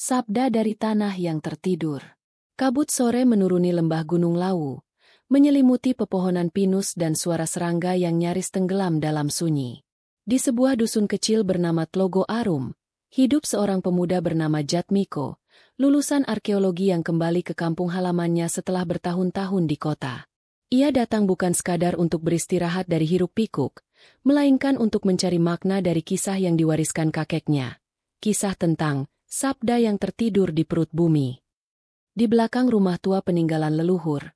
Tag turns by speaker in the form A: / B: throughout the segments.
A: Sabda dari tanah yang tertidur. Kabut sore menuruni lembah Gunung Lawu, menyelimuti pepohonan pinus dan suara serangga yang nyaris tenggelam dalam sunyi. Di sebuah dusun kecil bernama Tlogo Arum, hidup seorang pemuda bernama Jatmiko, lulusan arkeologi yang kembali ke kampung halamannya setelah bertahun-tahun di kota. Ia datang bukan sekadar untuk beristirahat dari hiruk-pikuk, melainkan untuk mencari makna dari kisah yang diwariskan kakeknya. Kisah tentang sabda yang tertidur di perut bumi. Di belakang rumah tua peninggalan leluhur,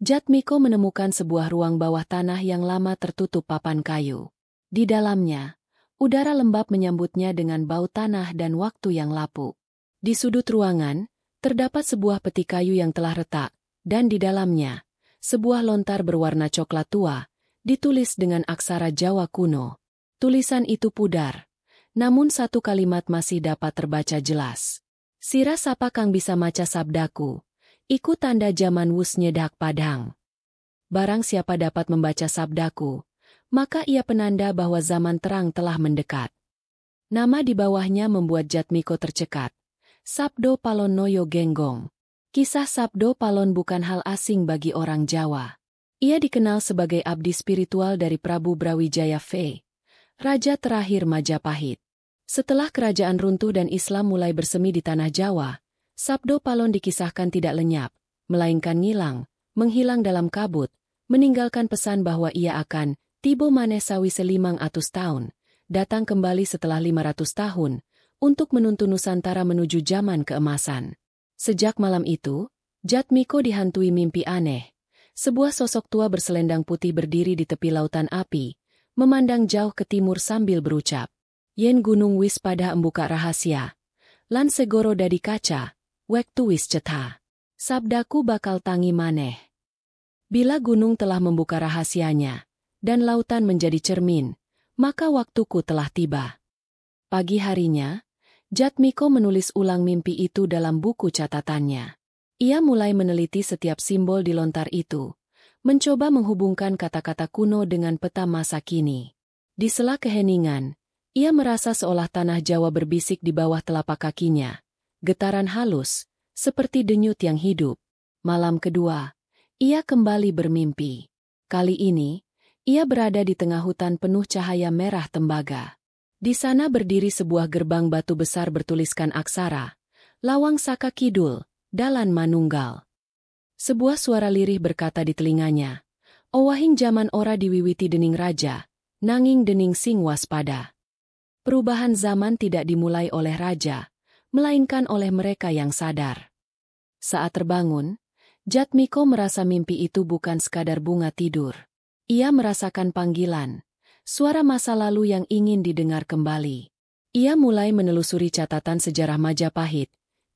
A: Jatmiko menemukan sebuah ruang bawah tanah yang lama tertutup papan kayu. Di dalamnya, udara lembab menyambutnya dengan bau tanah dan waktu yang lapuk. Di sudut ruangan, terdapat sebuah peti kayu yang telah retak, dan di dalamnya, sebuah lontar berwarna coklat tua, ditulis dengan aksara Jawa kuno. Tulisan itu pudar, namun satu kalimat masih dapat terbaca jelas. Sira sapa kang bisa maca sabdaku, iku tanda jaman wus nyedak padang. Barang siapa dapat membaca sabdaku, maka ia penanda bahwa zaman terang telah mendekat. Nama di bawahnya membuat Jatmiko tercekat. Sabdo Palon Noyo Genggong. Kisah Sabdo Palon bukan hal asing bagi orang Jawa. Ia dikenal sebagai abdi spiritual dari Prabu Brawijaya V, raja terakhir Majapahit. Setelah kerajaan runtuh dan Islam mulai bersemi di tanah Jawa, Sabdo Palon dikisahkan tidak lenyap, melainkan menghilang dalam kabut, meninggalkan pesan bahwa ia akan tibo maneh sawise 500 tahun, datang kembali setelah 500 tahun, untuk menuntun Nusantara menuju zaman keemasan. Sejak malam itu, Jatmiko dihantui mimpi aneh. Sebuah sosok tua berselendang putih berdiri di tepi lautan api, memandang jauh ke timur sambil berucap, "Yen gunung wis pada embuka rahasia, lan segoro dadi kaca, wektu wis cetha. Sabdaku bakal tangi maneh." Bila gunung telah membuka rahasianya, dan lautan menjadi cermin, maka waktuku telah tiba. Pagi harinya, Jatmiko menulis ulang mimpi itu dalam buku catatannya. Ia mulai meneliti setiap simbol di lontar itu, mencoba menghubungkan kata-kata kuno dengan peta masa kini. Di sela keheningan, ia merasa seolah tanah Jawa berbisik di bawah telapak kakinya. Getaran halus, seperti denyut yang hidup. Malam kedua, ia kembali bermimpi. Kali ini, ia berada di tengah hutan penuh cahaya merah tembaga. Di sana berdiri sebuah gerbang batu besar bertuliskan aksara, Lawang Saka Kidul, Dalan Manunggal. Sebuah suara lirih berkata di telinganya, "Owahing jaman ora diwiwiti dening raja, nanging dening sing waspada." Perubahan zaman tidak dimulai oleh raja, melainkan oleh mereka yang sadar. Saat terbangun, Jatmiko merasa mimpi itu bukan sekadar bunga tidur. Ia merasakan panggilan, suara masa lalu yang ingin didengar kembali. Ia mulai menelusuri catatan sejarah Majapahit,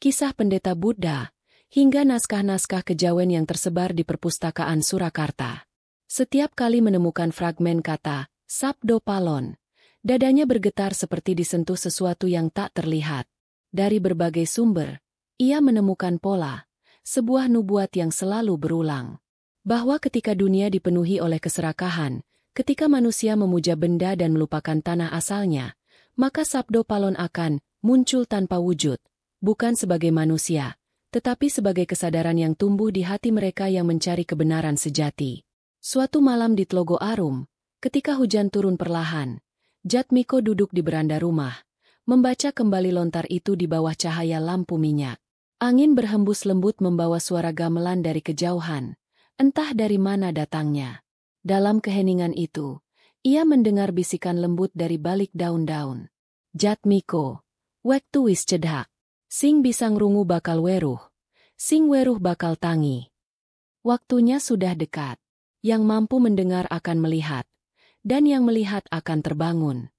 A: kisah pendeta Buddha, hingga naskah-naskah kejawen yang tersebar di perpustakaan Surakarta. Setiap kali menemukan fragmen kata, Sabdo Palon, dadanya bergetar seperti disentuh sesuatu yang tak terlihat. Dari berbagai sumber, ia menemukan pola, sebuah nubuat yang selalu berulang. Bahwa ketika dunia dipenuhi oleh keserakahan, ketika manusia memuja benda dan melupakan tanah asalnya, maka Sabdo Palon akan muncul tanpa wujud, bukan sebagai manusia, tetapi sebagai kesadaran yang tumbuh di hati mereka yang mencari kebenaran sejati. Suatu malam di Tlogo Arum, ketika hujan turun perlahan, Jatmiko duduk di beranda rumah, membaca kembali lontar itu di bawah cahaya lampu minyak. Angin berhembus lembut membawa suara gamelan dari kejauhan, entah dari mana datangnya. Dalam keheningan itu, ia mendengar bisikan lembut dari balik daun-daun. "Jatmiko, wektu wis cedhak. Sing bisa ngrungu bakal weruh, sing weruh bakal tangi. Waktunya sudah dekat. Yang mampu mendengar akan melihat, dan yang melihat akan terbangun."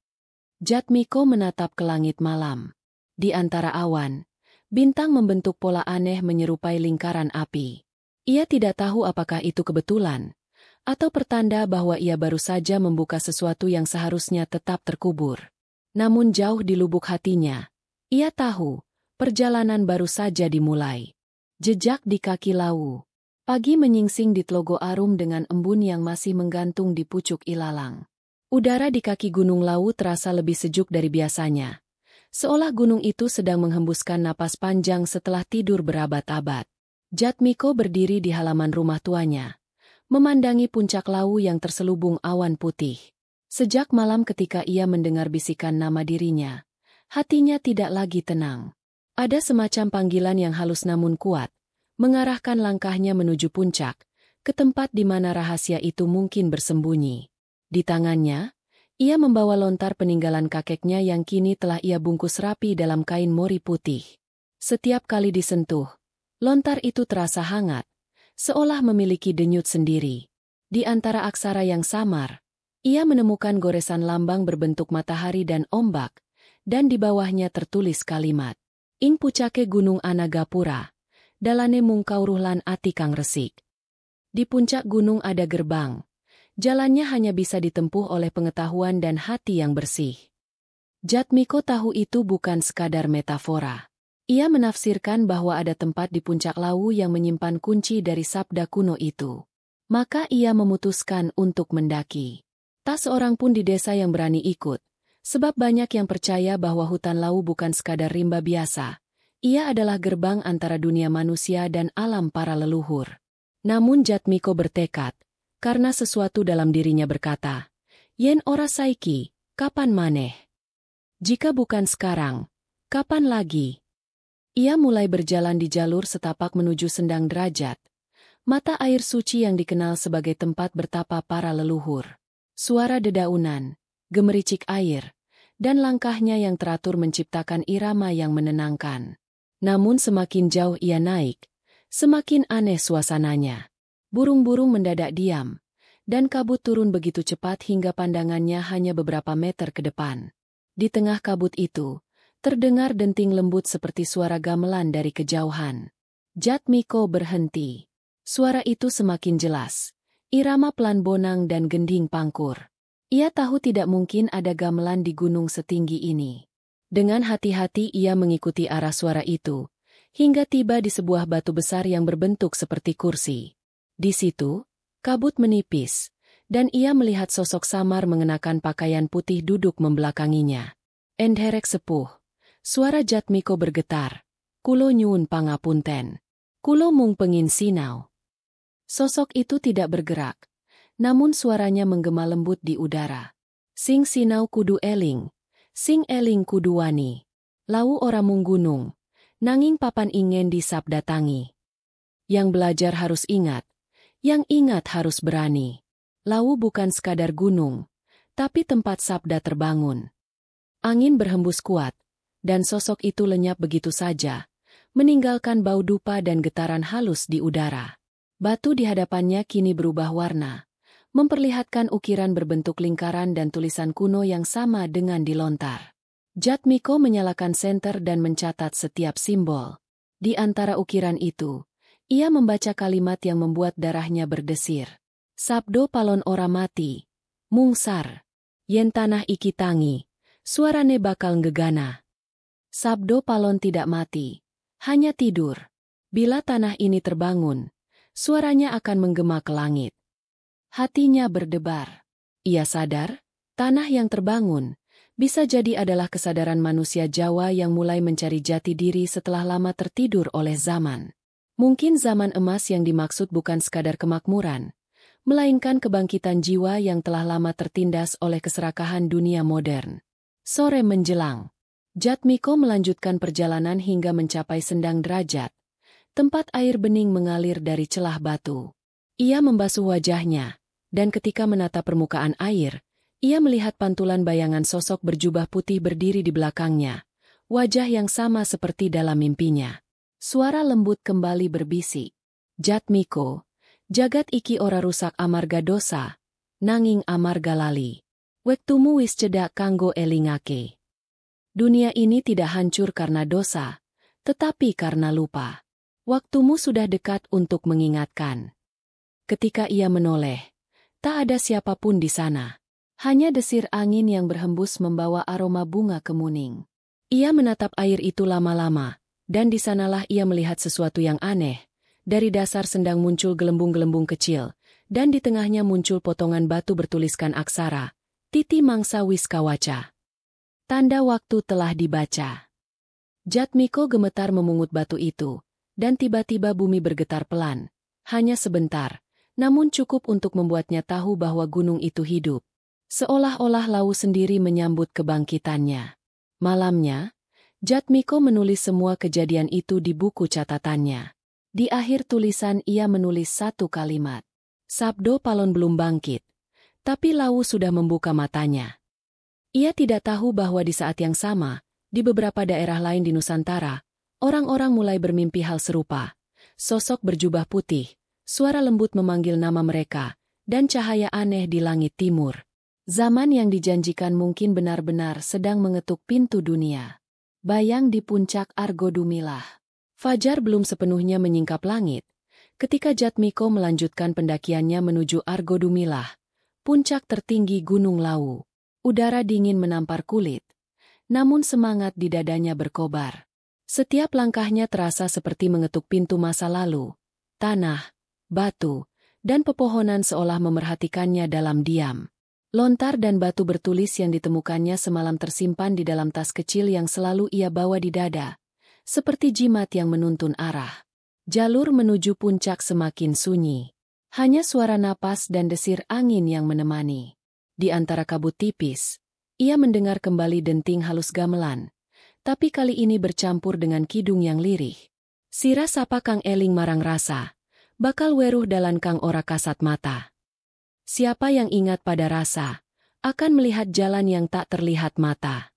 A: Jatmiko menatap ke langit malam. Di antara awan, bintang membentuk pola aneh menyerupai lingkaran api. Ia tidak tahu apakah itu kebetulan, atau pertanda bahwa ia baru saja membuka sesuatu yang seharusnya tetap terkubur. Namun jauh di lubuk hatinya, ia tahu, perjalanan baru saja dimulai. Jejak di kaki Lawu. Pagi menyingsing di Tlogo Arum dengan embun yang masih menggantung di pucuk ilalang. Udara di kaki Gunung Lawu terasa lebih sejuk dari biasanya, seolah gunung itu sedang menghembuskan napas panjang setelah tidur berabad-abad. Jatmiko berdiri di halaman rumah tuanya, memandangi puncak Lawu yang terselubung awan putih. Sejak malam ketika ia mendengar bisikan nama dirinya, hatinya tidak lagi tenang. Ada semacam panggilan yang halus namun kuat, mengarahkan langkahnya menuju puncak, ke tempat di mana rahasia itu mungkin bersembunyi. Di tangannya, ia membawa lontar peninggalan kakeknya yang kini telah ia bungkus rapi dalam kain mori putih. Setiap kali disentuh, lontar itu terasa hangat, seolah memiliki denyut sendiri. Di antara aksara yang samar, ia menemukan goresan lambang berbentuk matahari dan ombak, dan di bawahnya tertulis kalimat, "Ing pucake Gunung Anagapura, dalane mung kauruhlan ati kang resik." Di puncak gunung ada gerbang. Jalannya hanya bisa ditempuh oleh pengetahuan dan hati yang bersih. Jatmiko tahu itu bukan sekadar metafora. Ia menafsirkan bahwa ada tempat di puncak Lawu yang menyimpan kunci dari sabda kuno itu. Maka ia memutuskan untuk mendaki. Tak seorang pun di desa yang berani ikut, sebab banyak yang percaya bahwa hutan Lawu bukan sekadar rimba biasa. Ia adalah gerbang antara dunia manusia dan alam para leluhur. Namun Jatmiko bertekad, karena sesuatu dalam dirinya berkata, "Yen ora saiki, kapan maneh? Jika bukan sekarang, kapan lagi?" Ia mulai berjalan di jalur setapak menuju Sendang Derajat, mata air suci yang dikenal sebagai tempat bertapa para leluhur. Suara dedaunan, gemericik air, dan langkahnya yang teratur menciptakan irama yang menenangkan. Namun semakin jauh ia naik, semakin aneh suasananya. Burung-burung mendadak diam, dan kabut turun begitu cepat hingga pandangannya hanya beberapa meter ke depan. Di tengah kabut itu, terdengar denting lembut seperti suara gamelan dari kejauhan. Jatmiko berhenti. Suara itu semakin jelas. Irama pelan bonang dan gending pangkur. Ia tahu tidak mungkin ada gamelan di gunung setinggi ini. Dengan hati-hati ia mengikuti arah suara itu, hingga tiba di sebuah batu besar yang berbentuk seperti kursi. Di situ, kabut menipis, dan ia melihat sosok samar mengenakan pakaian putih duduk membelakanginya. "Endherek sepuh," suara Jatmiko bergetar. "Kulo nyuwun pangapunten. Kulo mung pengin sinau." Sosok itu tidak bergerak, namun suaranya menggema lembut di udara. "Sing sinau kudu eling, sing eling kudu wani. Lawu ora mung gunung, nanging papan ingen disabda tangi. Yang belajar harus ingat, yang ingat harus berani. Lawu bukan sekadar gunung, tapi tempat sabda terbangun." Angin berhembus kuat, dan sosok itu lenyap begitu saja, meninggalkan bau dupa dan getaran halus di udara. Batu di hadapannya kini berubah warna, memperlihatkan ukiran berbentuk lingkaran dan tulisan kuno yang sama dengan di lontar. Jatmiko menyalakan senter dan mencatat setiap simbol. Di antara ukiran itu, ia membaca kalimat yang membuat darahnya berdesir. "Sabdo palon ora mati, mungsar. Yen tanah iki tangi, suarane bakal ngegana." Sabdo palon tidak mati, hanya tidur. Bila tanah ini terbangun, suaranya akan menggema ke langit. Hatinya berdebar. Ia sadar, tanah yang terbangun bisa jadi adalah kesadaran manusia Jawa yang mulai mencari jati diri setelah lama tertidur oleh zaman. Mungkin zaman emas yang dimaksud bukan sekadar kemakmuran, melainkan kebangkitan jiwa yang telah lama tertindas oleh keserakahan dunia modern. Sore menjelang, Jatmiko melanjutkan perjalanan hingga mencapai Sendang Derajat, tempat air bening mengalir dari celah batu. Ia membasuh wajahnya, dan ketika menatap permukaan air, ia melihat pantulan bayangan sosok berjubah putih berdiri di belakangnya, wajah yang sama seperti dalam mimpinya. Suara lembut kembali berbisik. "Jatmiko, jagat iki ora rusak amarga dosa, nanging amarga lali. Wektumu wis cedak kanggo elingake. Dunia ini tidak hancur karena dosa, tetapi karena lupa. Waktumu sudah dekat untuk mengingatkan." Ketika ia menoleh, tak ada siapapun di sana. Hanya desir angin yang berhembus membawa aroma bunga kemuning. Ia menatap air itu lama-lama, dan di sanalah ia melihat sesuatu yang aneh. Dari dasar sendang muncul gelembung-gelembung kecil, dan di tengahnya muncul potongan batu bertuliskan aksara, "Titi Mangsa Wiskawaca." Tanda waktu telah dibaca. Jatmiko gemetar memungut batu itu, dan tiba-tiba bumi bergetar pelan. Hanya sebentar, namun cukup untuk membuatnya tahu bahwa gunung itu hidup. Seolah-olah Lawu sendiri menyambut kebangkitannya. Malamnya, Jatmiko menulis semua kejadian itu di buku catatannya. Di akhir tulisan ia menulis satu kalimat. Sabdo Palon belum bangkit, tapi Lawu sudah membuka matanya. Ia tidak tahu bahwa di saat yang sama, di beberapa daerah lain di Nusantara, orang-orang mulai bermimpi hal serupa. Sosok berjubah putih, suara lembut memanggil nama mereka, dan cahaya aneh di langit timur. Zaman yang dijanjikan mungkin benar-benar sedang mengetuk pintu dunia. Bayang di puncak Argodumilah. Fajar belum sepenuhnya menyingkap langit, ketika Jatmiko melanjutkan pendakiannya menuju Argodumilah, puncak tertinggi Gunung Lawu. Udara dingin menampar kulit, namun semangat di dadanya berkobar. Setiap langkahnya terasa seperti mengetuk pintu masa lalu. Tanah, batu, dan pepohonan seolah memerhatikannya dalam diam. Lontar dan batu bertulis yang ditemukannya semalam tersimpan di dalam tas kecil yang selalu ia bawa di dada, seperti jimat yang menuntun arah. Jalur menuju puncak semakin sunyi. Hanya suara napas dan desir angin yang menemani. Di antara kabut tipis, ia mendengar kembali denting halus gamelan, tapi kali ini bercampur dengan kidung yang lirih. Sira sapa Kang Eling marang rasa, bakal weruh dalan Kang ora kasat mata. Siapa yang ingat pada rasa, akan melihat jalan yang tak terlihat mata.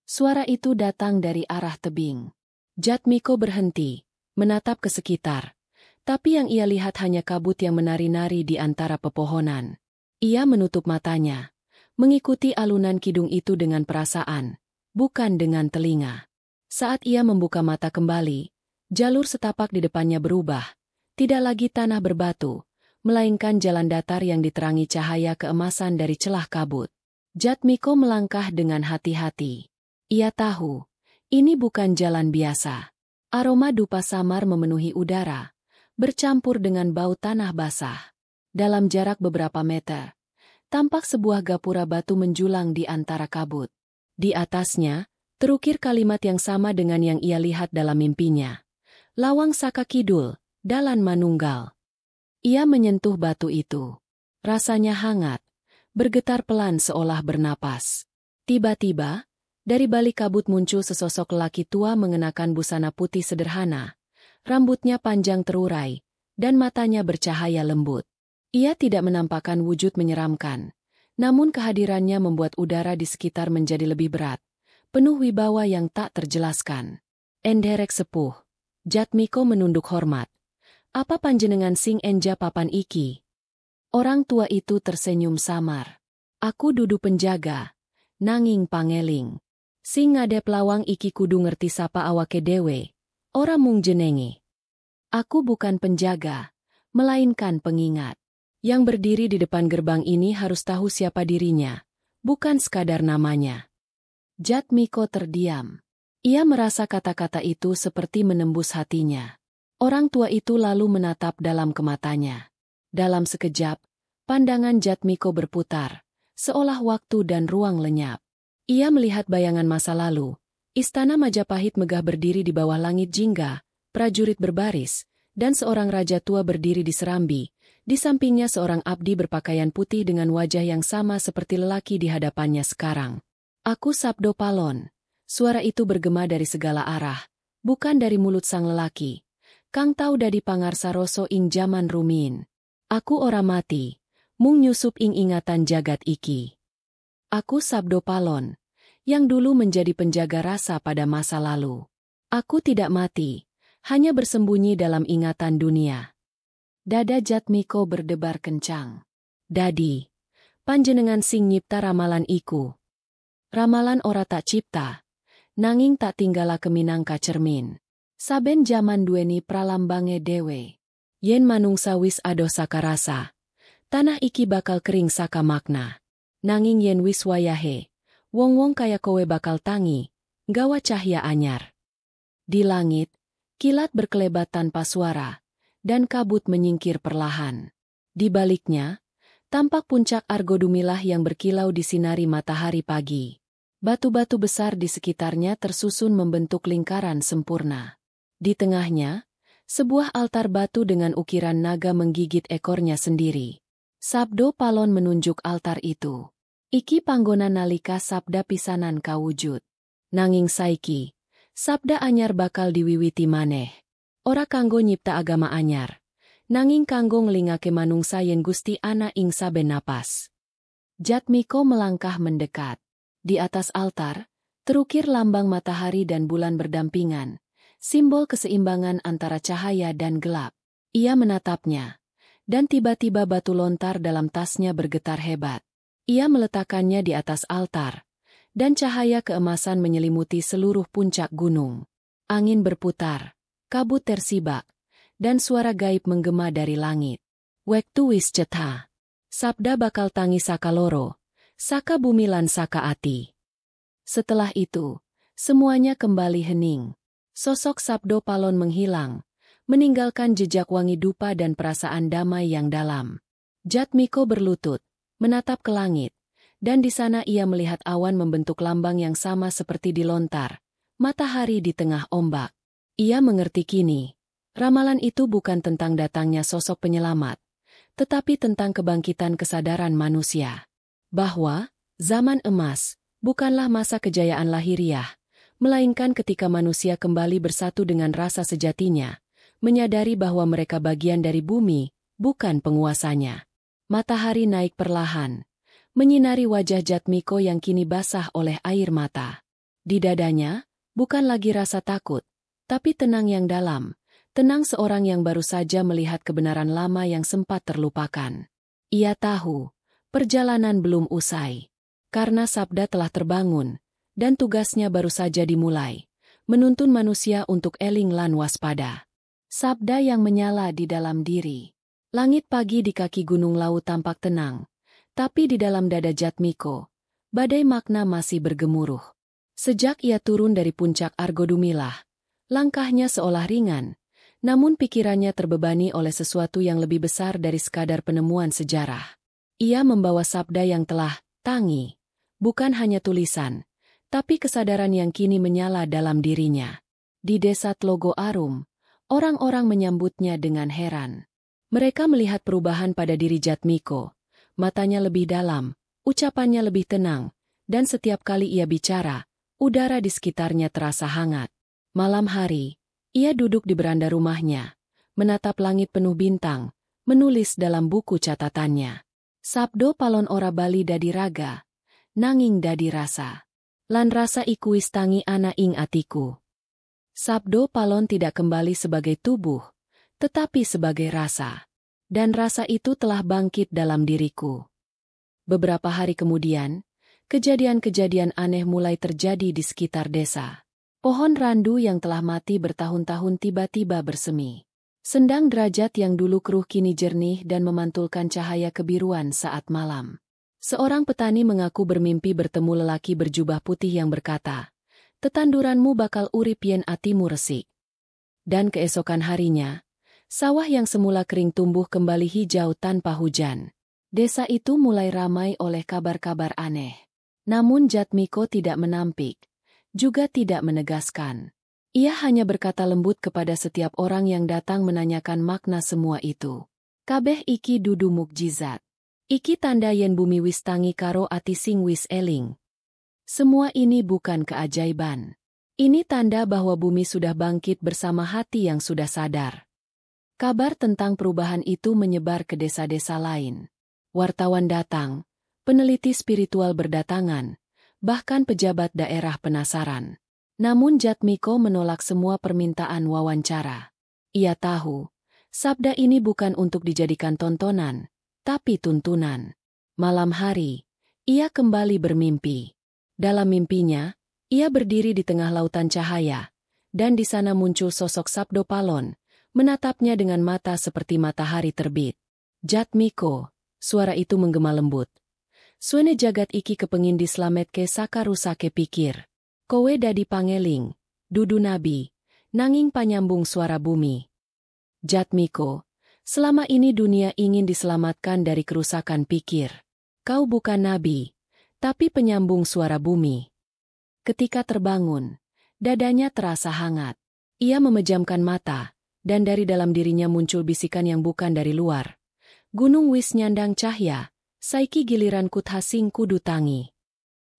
A: Suara itu datang dari arah tebing. Jatmiko berhenti, menatap ke sekitar, tapi yang ia lihat hanya kabut yang menari-nari di antara pepohonan. Ia menutup matanya, mengikuti alunan kidung itu dengan perasaan, bukan dengan telinga. Saat ia membuka mata kembali, jalur setapak di depannya berubah, tidak lagi tanah berbatu, melainkan jalan datar yang diterangi cahaya keemasan dari celah kabut. Jatmiko melangkah dengan hati-hati. Ia tahu, ini bukan jalan biasa. Aroma dupa samar memenuhi udara, bercampur dengan bau tanah basah. Dalam jarak beberapa meter, tampak sebuah gapura batu menjulang di antara kabut. Di atasnya, terukir kalimat yang sama dengan yang ia lihat dalam mimpinya. Lawang Saka Kidul, Dalan Manunggal. Ia menyentuh batu itu. Rasanya hangat, bergetar pelan seolah bernapas. Tiba-tiba, dari balik kabut muncul sesosok lelaki tua mengenakan busana putih sederhana. Rambutnya panjang terurai, dan matanya bercahaya lembut. Ia tidak menampakkan wujud menyeramkan, namun kehadirannya membuat udara di sekitar menjadi lebih berat, penuh wibawa yang tak terjelaskan. Enderek sepuh, Jatmiko menunduk hormat. Apa panjenengan sing enja papan iki? Orang tua itu tersenyum samar. Aku dudu penjaga, nanging pangeling. Sing ngadep lawang iki kudu ngerti sapa awake dewe, ora mung jenenge. Aku bukan penjaga, melainkan pengingat. Yang berdiri di depan gerbang ini harus tahu siapa dirinya, bukan sekadar namanya. Jatmiko terdiam. Ia merasa kata-kata itu seperti menembus hatinya. Orang tua itu lalu menatap dalam ke matanya. Dalam sekejap, pandangan Jatmiko berputar, seolah waktu dan ruang lenyap. Ia melihat bayangan masa lalu. Istana Majapahit megah berdiri di bawah langit jingga, prajurit berbaris, dan seorang raja tua berdiri di serambi. Di sampingnya seorang abdi berpakaian putih dengan wajah yang sama seperti lelaki di hadapannya sekarang. Aku Sabdo Palon. Suara itu bergema dari segala arah, bukan dari mulut sang lelaki. Kang tau dadi pangarsaroso ing jaman rumiin. Aku ora mati, mung nyusup ing ingatan jagat iki. Aku Sabdo Palon, yang dulu menjadi penjaga rasa pada masa lalu. Aku tidak mati, hanya bersembunyi dalam ingatan dunia. Dada Jatmiko berdebar kencang. Dadi, panjenengan sing nyipta ramalan iku. Ramalan ora tak cipta, nanging tak tinggala keminangka cermin. Saben jaman duweni pralambange dewe. Yen manungsa wis adoh saka rasa, tanah iki bakal kering saka makna. Nanging yen wis wayahe, wong-wong kaya kowe bakal tangi, nggawa cahya anyar. Di langit, kilat berkelebat tanpa suara, dan kabut menyingkir perlahan. Di baliknya, tampak puncak Argodumilah yang berkilau di sinari matahari pagi. Batu-batu besar di sekitarnya tersusun membentuk lingkaran sempurna. Di tengahnya, sebuah altar batu dengan ukiran naga menggigit ekornya sendiri. Sabdo Palon menunjuk altar itu. Iki panggona nalika sabda pisanan kawujud. Nanging saiki, sabda anyar bakal diwiwiti maneh. Ora kanggo nyipta agama anyar, nanging kanggo ngelingake manungsa yen Gusti ana ing saben napas. Jatmiko melangkah mendekat. Di atas altar, terukir lambang matahari dan bulan berdampingan, simbol keseimbangan antara cahaya dan gelap. Ia menatapnya, dan tiba-tiba batu lontar dalam tasnya bergetar hebat. Ia meletakkannya di atas altar, dan cahaya keemasan menyelimuti seluruh puncak gunung. Angin berputar, kabut tersibak, dan suara gaib menggema dari langit. Wektu wis cetha. Sabda bakal tangi sakaloro, saka bumi lan saka ati. Setelah itu, semuanya kembali hening. Sosok Sabdo Palon menghilang, meninggalkan jejak wangi dupa dan perasaan damai yang dalam. Jatmiko berlutut, menatap ke langit, dan di sana ia melihat awan membentuk lambang yang sama seperti di lontar, matahari di tengah ombak. Ia mengerti kini, ramalan itu bukan tentang datangnya sosok penyelamat, tetapi tentang kebangkitan kesadaran manusia. Bahwa zaman emas bukanlah masa kejayaan lahiriah, melainkan ketika manusia kembali bersatu dengan rasa sejatinya, menyadari bahwa mereka bagian dari bumi, bukan penguasanya. Matahari naik perlahan, menyinari wajah Jatmiko yang kini basah oleh air mata. Di dadanya, bukan lagi rasa takut, tapi tenang yang dalam, tenang seorang yang baru saja melihat kebenaran lama yang sempat terlupakan. Ia tahu, perjalanan belum usai, karena sabda telah terbangun, dan tugasnya baru saja dimulai, menuntun manusia untuk eling lan waspada. Sabda yang menyala di dalam diri. Langit pagi di kaki Gunung Lawu tampak tenang, tapi di dalam dada Jatmiko, badai makna masih bergemuruh. Sejak ia turun dari puncak Argodumilah, langkahnya seolah ringan, namun pikirannya terbebani oleh sesuatu yang lebih besar dari sekadar penemuan sejarah. Ia membawa sabda yang telah tangi, bukan hanya tulisan, tapi kesadaran yang kini menyala dalam dirinya. Di desa Tlogo Arum, orang-orang menyambutnya dengan heran. Mereka melihat perubahan pada diri Jatmiko, matanya lebih dalam, ucapannya lebih tenang, dan setiap kali ia bicara, udara di sekitarnya terasa hangat. Malam hari, ia duduk di beranda rumahnya, menatap langit penuh bintang, menulis dalam buku catatannya. Sabdo Palon ora bali dadi raga, nanging dadi rasa. Lan rasa iku wis tangi ana ing atiku. Sabdo Palon tidak kembali sebagai tubuh, tetapi sebagai rasa. Dan rasa itu telah bangkit dalam diriku. Beberapa hari kemudian, kejadian-kejadian aneh mulai terjadi di sekitar desa. Pohon randu yang telah mati bertahun-tahun tiba-tiba bersemi. Sendang derajat yang dulu keruh kini jernih dan memantulkan cahaya kebiruan saat malam. Seorang petani mengaku bermimpi bertemu lelaki berjubah putih yang berkata, "Tetanduranmu bakal urip yen atimu resik." Dan keesokan harinya, sawah yang semula kering tumbuh kembali hijau tanpa hujan. Desa itu mulai ramai oleh kabar-kabar aneh. Namun Jatmiko tidak menampik, juga tidak menegaskan. Ia hanya berkata lembut kepada setiap orang yang datang menanyakan makna semua itu. Kabeh iki dudu mukjizat. Iki tanda yen bumi wis tangi karo ati sing wis eling. Semua ini bukan keajaiban. Ini tanda bahwa bumi sudah bangkit bersama hati yang sudah sadar. Kabar tentang perubahan itu menyebar ke desa-desa lain. Wartawan datang, peneliti spiritual berdatangan, bahkan pejabat daerah penasaran. Namun Jatmiko menolak semua permintaan wawancara. Ia tahu, sabda ini bukan untuk dijadikan tontonan, tapi tuntunan. Malam hari, ia kembali bermimpi. Dalam mimpinya, ia berdiri di tengah lautan cahaya, dan di sana muncul sosok Sabdo Palon, menatapnya dengan mata seperti matahari terbit. Jatmiko, suara itu menggema lembut. Suene jagat iki kepengin dislametke saka rusake pikir. Kowe dadi pangeling, dudu nabi, nanging panyambung suara bumi. Jatmiko, selama ini dunia ingin diselamatkan dari kerusakan pikir. Kau bukan nabi, tapi penyambung suara bumi. Ketika terbangun, dadanya terasa hangat. Ia memejamkan mata, dan dari dalam dirinya muncul bisikan yang bukan dari luar. Gunung wis nyandang cahya, saiki giliran kuthasing kudu tangi.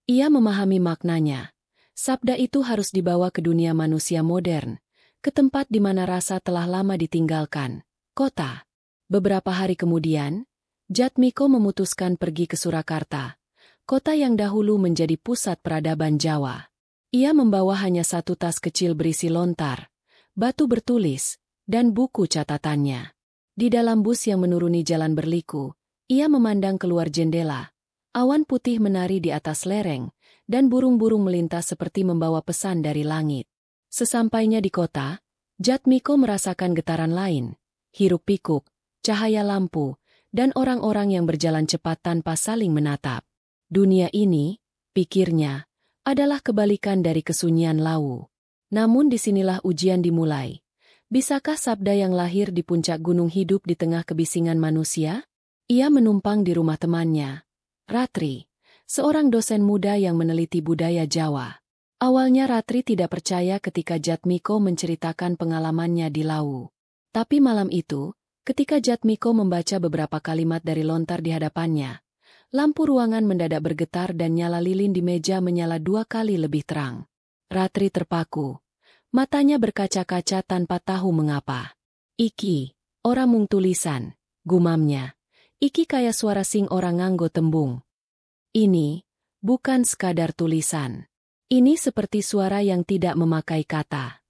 A: Ia memahami maknanya. Sabda itu harus dibawa ke dunia manusia modern, ke tempat di mana rasa telah lama ditinggalkan, kota. Beberapa hari kemudian, Jatmiko memutuskan pergi ke Surakarta, kota yang dahulu menjadi pusat peradaban Jawa. Ia membawa hanya satu tas kecil berisi lontar, batu bertulis, dan buku catatannya. Di dalam bus yang menuruni jalan berliku, ia memandang keluar jendela. Awan putih menari di atas lereng, dan burung-burung melintas seperti membawa pesan dari langit. Sesampainya di kota, Jatmiko merasakan getaran lain, hiruk-pikuk, cahaya lampu, dan orang-orang yang berjalan cepat tanpa saling menatap. Dunia ini, pikirnya, adalah kebalikan dari kesunyian Lawu. Namun disinilah ujian dimulai. Bisakah sabda yang lahir di puncak gunung hidup di tengah kebisingan manusia? Ia menumpang di rumah temannya, Ratri, seorang dosen muda yang meneliti budaya Jawa. Awalnya Ratri tidak percaya ketika Jatmiko menceritakan pengalamannya di Lawu. Tapi malam itu, ketika Jatmiko membaca beberapa kalimat dari lontar di hadapannya, lampu ruangan mendadak bergetar dan nyala lilin di meja menyala 2 kali lebih terang. Ratri terpaku. Matanya berkaca-kaca tanpa tahu mengapa. Iki, ora mung tulisan, gumamnya. Iki kaya suara sing orang nganggo tembung. Ini, bukan sekadar tulisan. Ini seperti suara yang tidak memakai kata.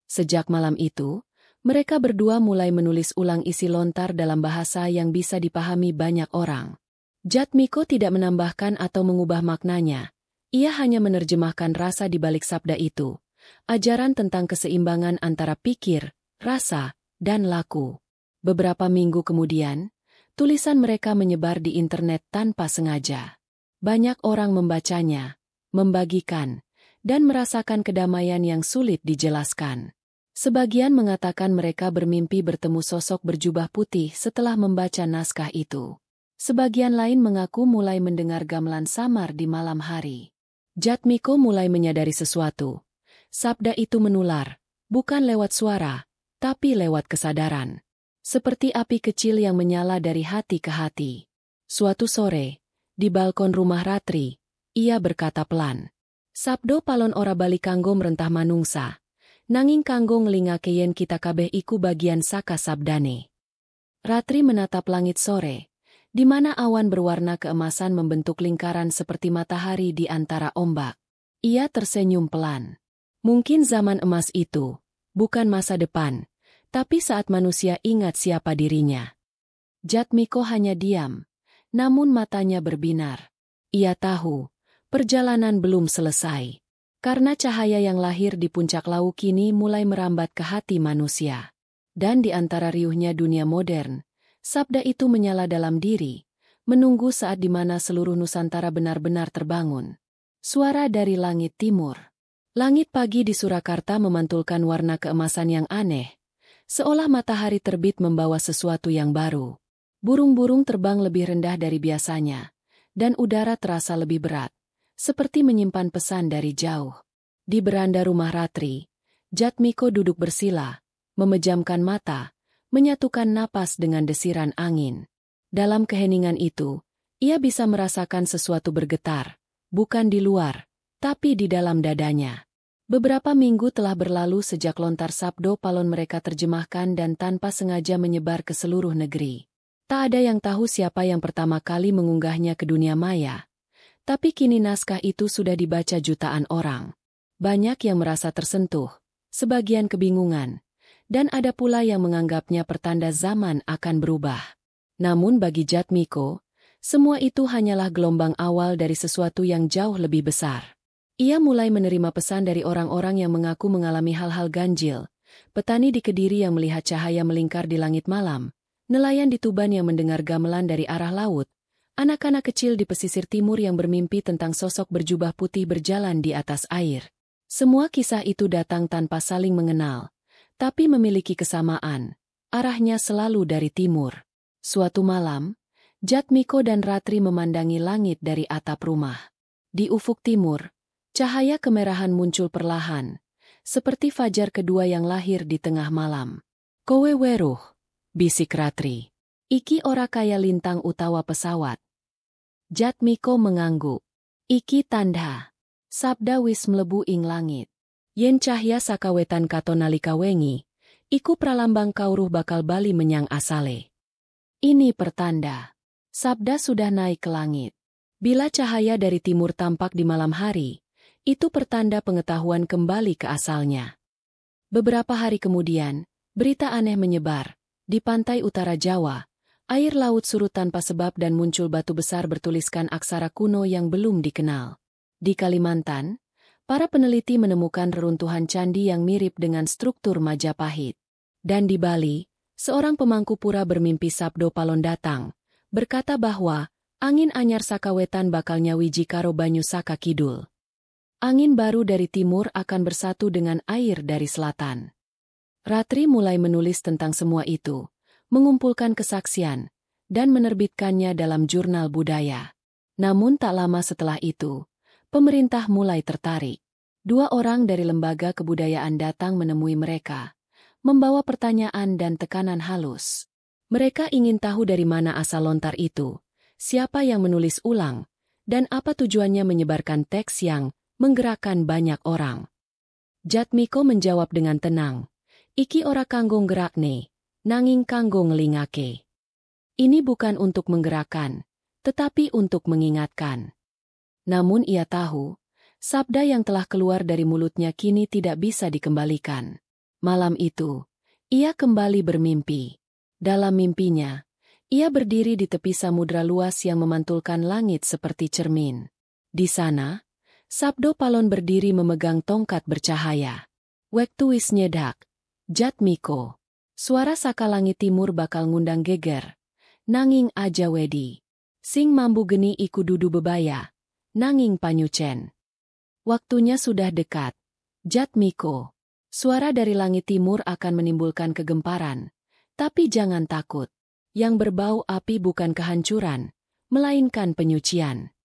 A: Sejak malam itu, mereka berdua mulai menulis ulang isi lontar dalam bahasa yang bisa dipahami banyak orang. Jatmiko tidak menambahkan atau mengubah maknanya. Ia hanya menerjemahkan rasa di balik sabda itu. Ajaran tentang keseimbangan antara pikir, rasa, dan laku. Beberapa minggu kemudian, tulisan mereka menyebar di internet tanpa sengaja. Banyak orang membacanya, membagikan, dan merasakan kedamaian yang sulit dijelaskan. Sebagian mengatakan mereka bermimpi bertemu sosok berjubah putih setelah membaca naskah itu. Sebagian lain mengaku mulai mendengar gamelan samar di malam hari. Jatmiko mulai menyadari sesuatu. Sabda itu menular, bukan lewat suara, tapi lewat kesadaran. Seperti api kecil yang menyala dari hati ke hati. Suatu sore, di balkon rumah Ratri, ia berkata pelan. Sabdo palon ora bali kanggo merentah manungsa. Nanging kanggo ngelingake yen kita kabeh iku bagian saka sabdane. Ratri menatap langit sore, di mana awan berwarna keemasan membentuk lingkaran seperti matahari di antara ombak. Ia tersenyum pelan. Mungkin zaman emas itu, bukan masa depan, tapi saat manusia ingat siapa dirinya. Jatmiko hanya diam, namun matanya berbinar. Ia tahu, perjalanan belum selesai. Karena cahaya yang lahir di puncak Lawu kini mulai merambat ke hati manusia. Dan di antara riuhnya dunia modern, sabda itu menyala dalam diri, menunggu saat di mana seluruh Nusantara benar-benar terbangun. Suara dari langit timur. Langit pagi di Surakarta memantulkan warna keemasan yang aneh, seolah matahari terbit membawa sesuatu yang baru. Burung-burung terbang lebih rendah dari biasanya, dan udara terasa lebih berat, seperti menyimpan pesan dari jauh. Di beranda rumah Ratri, Jatmiko duduk bersila, memejamkan mata, menyatukan napas dengan desiran angin. Dalam keheningan itu, ia bisa merasakan sesuatu bergetar, bukan di luar, tapi di dalam dadanya. Beberapa minggu telah berlalu sejak lontar Sabdo Palon mereka terjemahkan dan tanpa sengaja menyebar ke seluruh negeri. Tak ada yang tahu siapa yang pertama kali mengunggahnya ke dunia maya. Tapi kini naskah itu sudah dibaca jutaan orang. Banyak yang merasa tersentuh, sebagian kebingungan, dan ada pula yang menganggapnya pertanda zaman akan berubah. Namun bagi Jatmiko, semua itu hanyalah gelombang awal dari sesuatu yang jauh lebih besar. Ia mulai menerima pesan dari orang-orang yang mengaku mengalami hal-hal ganjil, petani di Kediri yang melihat cahaya melingkar di langit malam, nelayan di Tuban yang mendengar gamelan dari arah laut, anak-anak kecil di pesisir timur yang bermimpi tentang sosok berjubah putih berjalan di atas air. Semua kisah itu datang tanpa saling mengenal, tapi memiliki kesamaan, arahnya selalu dari timur. Suatu malam, Jatmiko dan Ratri memandangi langit dari atap rumah. Di ufuk timur, Cahaya kemerahan muncul perlahan, seperti fajar kedua yang lahir di tengah malam. Kowe weruh, bisik Ratri. Iki ora kaya lintang utawa pesawat. Jatmiko mengangguk. Iki tandha. Sabda wis mlebu ing langit. Yen cahya sakawetan katon nalika wengi, iku pralambang kauruh bakal bali menyang asale. Ini pertanda. Sabda sudah naik ke langit. Bila cahaya dari timur tampak di malam hari, itu pertanda pengetahuan kembali ke asalnya. Beberapa hari kemudian, berita aneh menyebar. Di pantai utara Jawa, air laut surut tanpa sebab dan muncul batu besar bertuliskan aksara kuno yang belum dikenal. Di Kalimantan, para peneliti menemukan reruntuhan candi yang mirip dengan struktur Majapahit. Dan di Bali, seorang pemangku pura bermimpi Sabdo Palon datang, berkata bahwa angin anyar sakawetan bakal nyawiji karo banyu saka kidul. Angin baru dari timur akan bersatu dengan air dari selatan. Ratri mulai menulis tentang semua itu, mengumpulkan kesaksian, dan menerbitkannya dalam jurnal budaya. Namun tak lama setelah itu, pemerintah mulai tertarik. 2 orang dari lembaga kebudayaan datang menemui mereka, membawa pertanyaan dan tekanan halus. Mereka ingin tahu dari mana asal lontar itu, siapa yang menulis ulang, dan apa tujuannya menyebarkan teks yang menggerakkan banyak orang. Jatmiko menjawab dengan tenang, iki ora kanggo gerakne, nanging kanggo ngelingake. Ini bukan untuk menggerakkan, tetapi untuk mengingatkan. Namun ia tahu, sabda yang telah keluar dari mulutnya kini tidak bisa dikembalikan. Malam itu, ia kembali bermimpi. Dalam mimpinya, ia berdiri di tepi samudra luas yang memantulkan langit seperti cermin. Di sana, Sabdo Palon berdiri memegang tongkat bercahaya. Wektu wis nyedak, Jatmiko. Suara saka langit timur bakal ngundang geger. Nanging aja wedi. Sing mambu geni iku dudu bebaya. Nanging panyucen. Waktunya sudah dekat. Jatmiko. Suara dari langit timur akan menimbulkan kegemparan. Tapi jangan takut. Yang berbau api bukan kehancuran, melainkan penyucian.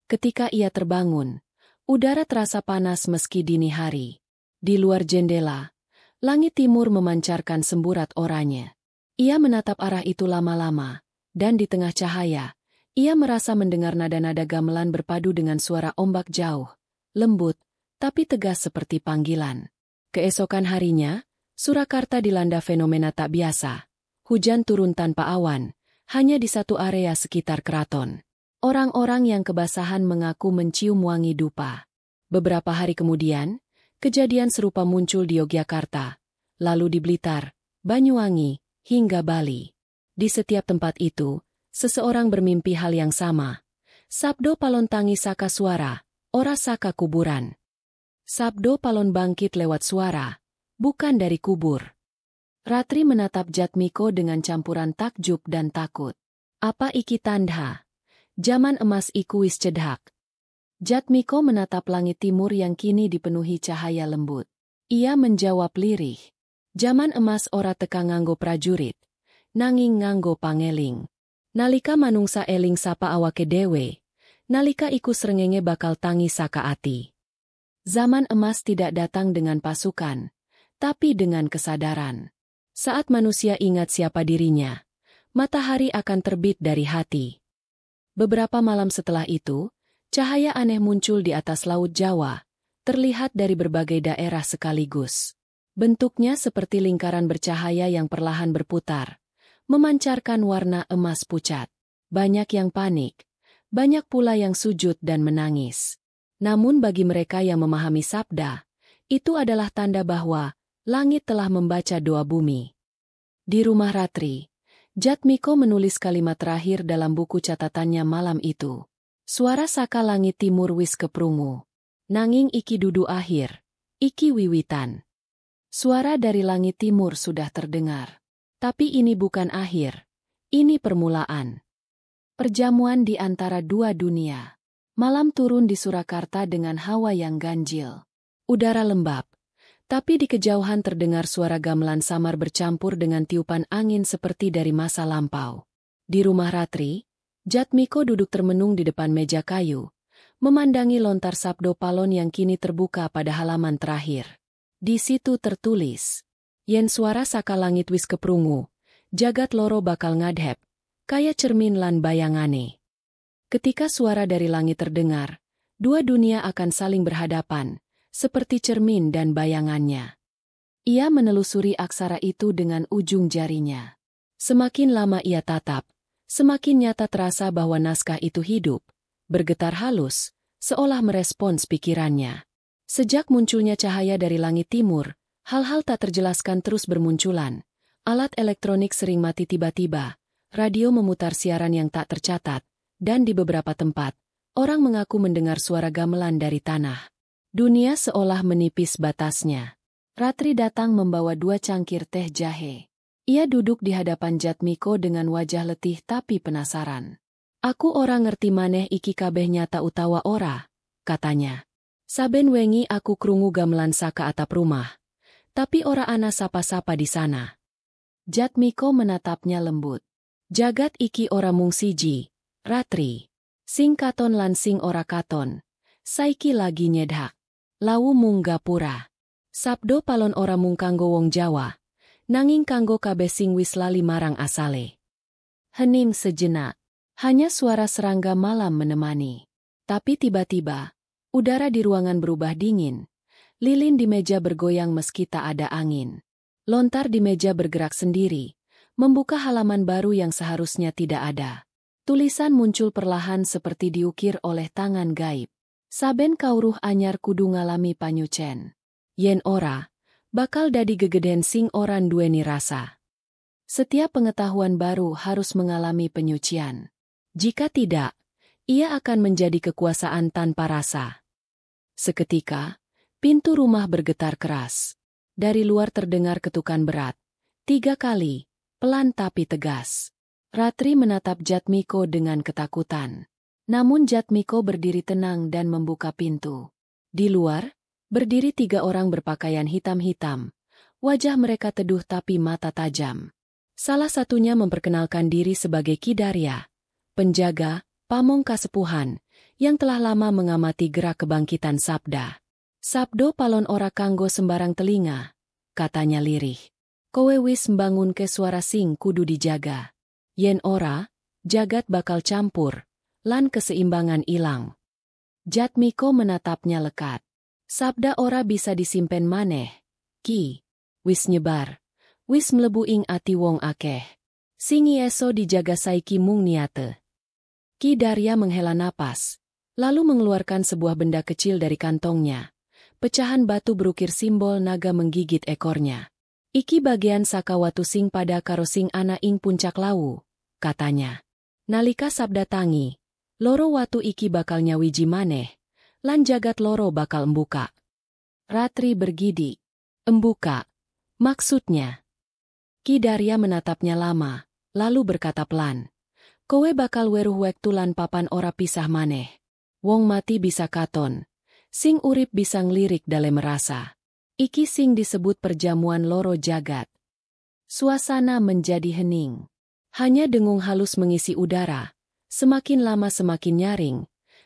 A: Ketika ia terbangun, udara terasa panas meski dini hari. Di luar jendela, langit timur memancarkan semburat oranye. Ia menatap arah itu lama-lama, dan di tengah cahaya, ia merasa mendengar nada-nada gamelan berpadu dengan suara ombak jauh, lembut, tapi tegas seperti panggilan. Keesokan harinya, Surakarta dilanda fenomena tak biasa. Hujan turun tanpa awan, hanya di satu area sekitar keraton. Orang-orang yang kebasahan mengaku mencium wangi dupa. Beberapa hari kemudian, kejadian serupa muncul di Yogyakarta, lalu di Blitar, Banyuwangi, hingga Bali. Di setiap tempat itu, seseorang bermimpi hal yang sama. Sabdo Palon tangi saka suara, ora saka kuburan. Sabdo Palon bangkit lewat suara, bukan dari kubur. Ratri menatap Jatmiko dengan campuran takjub dan takut. Apa iki tandha? Zaman emas iku wis cedhak. Jatmiko menatap langit timur yang kini dipenuhi cahaya lembut. Ia menjawab lirih. Zaman emas ora teka nganggo prajurit, nanging nganggo pangeling. Nalika manungsa eling sapa awake dewe, nalika iku srengenge bakal tangi saka ati. Zaman emas tidak datang dengan pasukan, tapi dengan kesadaran. Saat manusia ingat siapa dirinya, matahari akan terbit dari hati. Beberapa malam setelah itu, cahaya aneh muncul di atas Laut Jawa, terlihat dari berbagai daerah sekaligus. Bentuknya seperti lingkaran bercahaya yang perlahan berputar, memancarkan warna emas pucat. Banyak yang panik, banyak pula yang sujud dan menangis. Namun bagi mereka yang memahami sabda, itu adalah tanda bahwa langit telah membaca doa bumi. Di rumah Ratri, Jatmiko menulis kalimat terakhir dalam buku catatannya malam itu. Suara saka langit timur wis keprungu. Nanging iki dudu akhir, iki wiwitan. Suara dari langit timur sudah terdengar. Tapi ini bukan akhir, ini permulaan. Perjamuan di antara dua dunia. Malam turun di Surakarta dengan hawa yang ganjil. Udara lembab, tapi di kejauhan terdengar suara gamelan samar bercampur dengan tiupan angin seperti dari masa lampau. Di rumah Ratri, Jatmiko duduk termenung di depan meja kayu, memandangi lontar sabdo Palon yang kini terbuka pada halaman terakhir. Di situ tertulis, yen suara saka langit wis keprungu, jagat loro bakal ngadhep, kaya cermin lan bayangane. Ketika suara dari langit terdengar, dua dunia akan saling berhadapan, seperti cermin dan bayangannya. Ia menelusuri aksara itu dengan ujung jarinya. Semakin lama ia tatap, semakin nyata terasa bahwa naskah itu hidup, bergetar halus, seolah merespons pikirannya. Sejak munculnya cahaya dari langit timur, hal-hal tak terjelaskan terus bermunculan. Alat elektronik sering mati tiba-tiba, radio memutar siaran yang tak tercatat, dan di beberapa tempat, orang mengaku mendengar suara gamelan dari tanah. Dunia seolah menipis batasnya. Ratri datang membawa 2 cangkir teh jahe. Ia duduk di hadapan Jatmiko dengan wajah letih tapi penasaran. Aku ora ngerti maneh iki kabeh nyata utawa ora, katanya. Saben wengi aku krungu gamelan saka atap rumah. Tapi ora ana sapa-sapa di sana. Jatmiko menatapnya lembut. Jagat iki ora mung siji, Ratri. Sing katon lan sing ora katon. Saiki lagi nyedhak. Lawu mung gapura. Sabdo Palon ora mung kanggo wong Jawa, nanging kanggo kabeh sing wis lali marang asale. Hening sejenak, hanya suara serangga malam menemani. Tapi tiba-tiba, udara di ruangan berubah dingin. Lilin di meja bergoyang meski tak ada angin. Lontar di meja bergerak sendiri, membuka halaman baru yang seharusnya tidak ada. Tulisan muncul perlahan seperti diukir oleh tangan gaib. Saben kauruh anyar kudu ngalami panyucen. Yen ora, bakal dadi gegeden sing ora nduweni rasa. Setiap pengetahuan baru harus mengalami penyucian. Jika tidak, ia akan menjadi kekuasaan tanpa rasa. Seketika, pintu rumah bergetar keras. Dari luar terdengar ketukan berat. 3 kali, pelan tapi tegas. Ratri menatap Jatmiko dengan ketakutan. Namun Jatmiko berdiri tenang dan membuka pintu. Di luar, berdiri 3 orang berpakaian hitam-hitam. Wajah mereka teduh tapi mata tajam. Salah satunya memperkenalkan diri sebagai Ki Darya, penjaga, pamong kasepuhan, yang telah lama mengamati gerak kebangkitan Sabda. Sabdo Palon ora kanggo sembarang telinga, katanya lirih. Kowe wis mbangun ke suara sing kudu dijaga. Yen ora, jagat bakal campur, lan keseimbangan ilang. Jatmiko menatapnya lekat. Sabda ora bisa disimpen maneh, Ki. Wis nyebar, wis mlebu ing ati wong akeh. Sing eso dijaga saiki mung niate. Ki Darya menghela napas, lalu mengeluarkan sebuah benda kecil dari kantongnya. Pecahan batu berukir simbol naga menggigit ekornya. Iki bagian saka watu sing pada karo sing ana ing puncak lawu, katanya. Nalika Sabda tangi, loro watu iki bakal nyawiji maneh. Lan jagat loro bakal embuka. Ratri bergidik. Embuka. Maksudnya. Ki Darya menatapnya lama, lalu berkata pelan. Kowe bakal weruh wektu lan papan ora pisah maneh. Wong mati bisa katon. Sing urip bisa ngelirik dale merasa. Iki sing disebut perjamuan loro jagat. Suasana menjadi hening. Hanya dengung halus mengisi udara. Semakin lama semakin nyaring.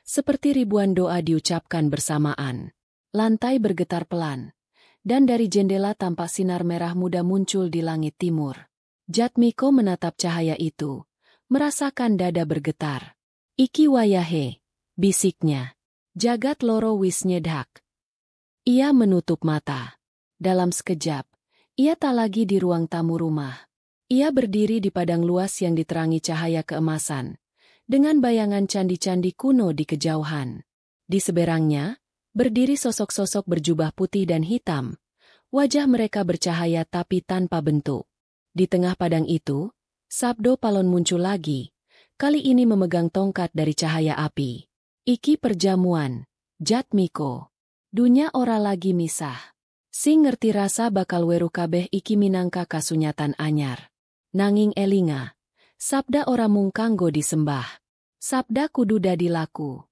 A: Seperti ribuan doa diucapkan bersamaan. Lantai bergetar pelan. Dan dari jendela tampak sinar merah muda muncul di langit timur. Jatmiko menatap cahaya itu. Merasakan dada bergetar. Iki wayahe, bisiknya. Jagat loro wis nyedhak. Ia menutup mata. Dalam sekejap, ia tak lagi di ruang tamu rumah. Ia berdiri di padang luas yang diterangi cahaya keemasan. Dengan bayangan candi-candi kuno di kejauhan. Di seberangnya, berdiri sosok-sosok berjubah putih dan hitam. Wajah mereka bercahaya tapi tanpa bentuk. Di tengah padang itu, Sabdo Palon muncul lagi. Kali ini memegang tongkat dari cahaya api. Iki perjamuan, Jatmiko. Dunya ora lagi misah. Sing ngerti rasa bakal weruh kabeh iki minangka kasunyatan anyar. Nanging elinga. Sabda ora mung kanggo disembah. Sabda kudu dadi laku.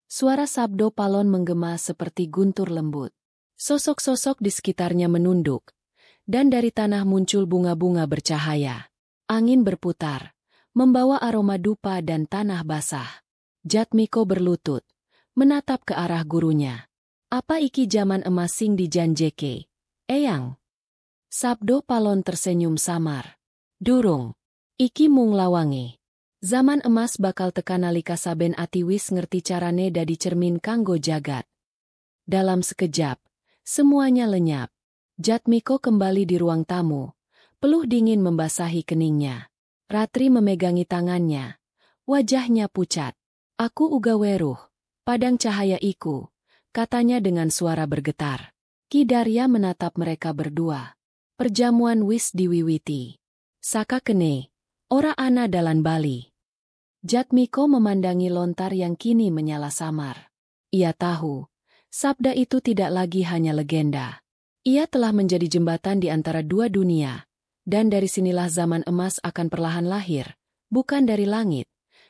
A: Suara Sabdo Palon menggema seperti guntur lembut. Sosok-sosok di sekitarnya menunduk. Dan dari tanah muncul bunga-bunga bercahaya. Angin berputar, membawa aroma dupa dan tanah basah. Jatmiko berlutut, menatap ke arah gurunya. Apa iki zaman emas sing dijanjeke, Eyang? Sabdo Palon tersenyum samar. Durung. Iki mung lawange. Zaman emas bakal tekan nalika saben ati wis ngerti carane dadi cermin kanggo jagat. Dalam sekejap, semuanya lenyap. Jatmiko kembali di ruang tamu. Peluh dingin membasahi keningnya. Ratri memegangi tangannya. Wajahnya pucat. Aku uga weruh. Padang cahaya iku, katanya dengan suara bergetar. Ki Darya menatap mereka berdua. Perjamuan wis diwiwiti. Saka kene, ora ana dalan bali. Jatmiko memandangi lontar yang kini menyala samar. Ia tahu, sabda itu tidak lagi hanya legenda. Ia telah menjadi jembatan di antara dua dunia, dan dari sinilah zaman emas akan perlahan lahir, bukan dari langit,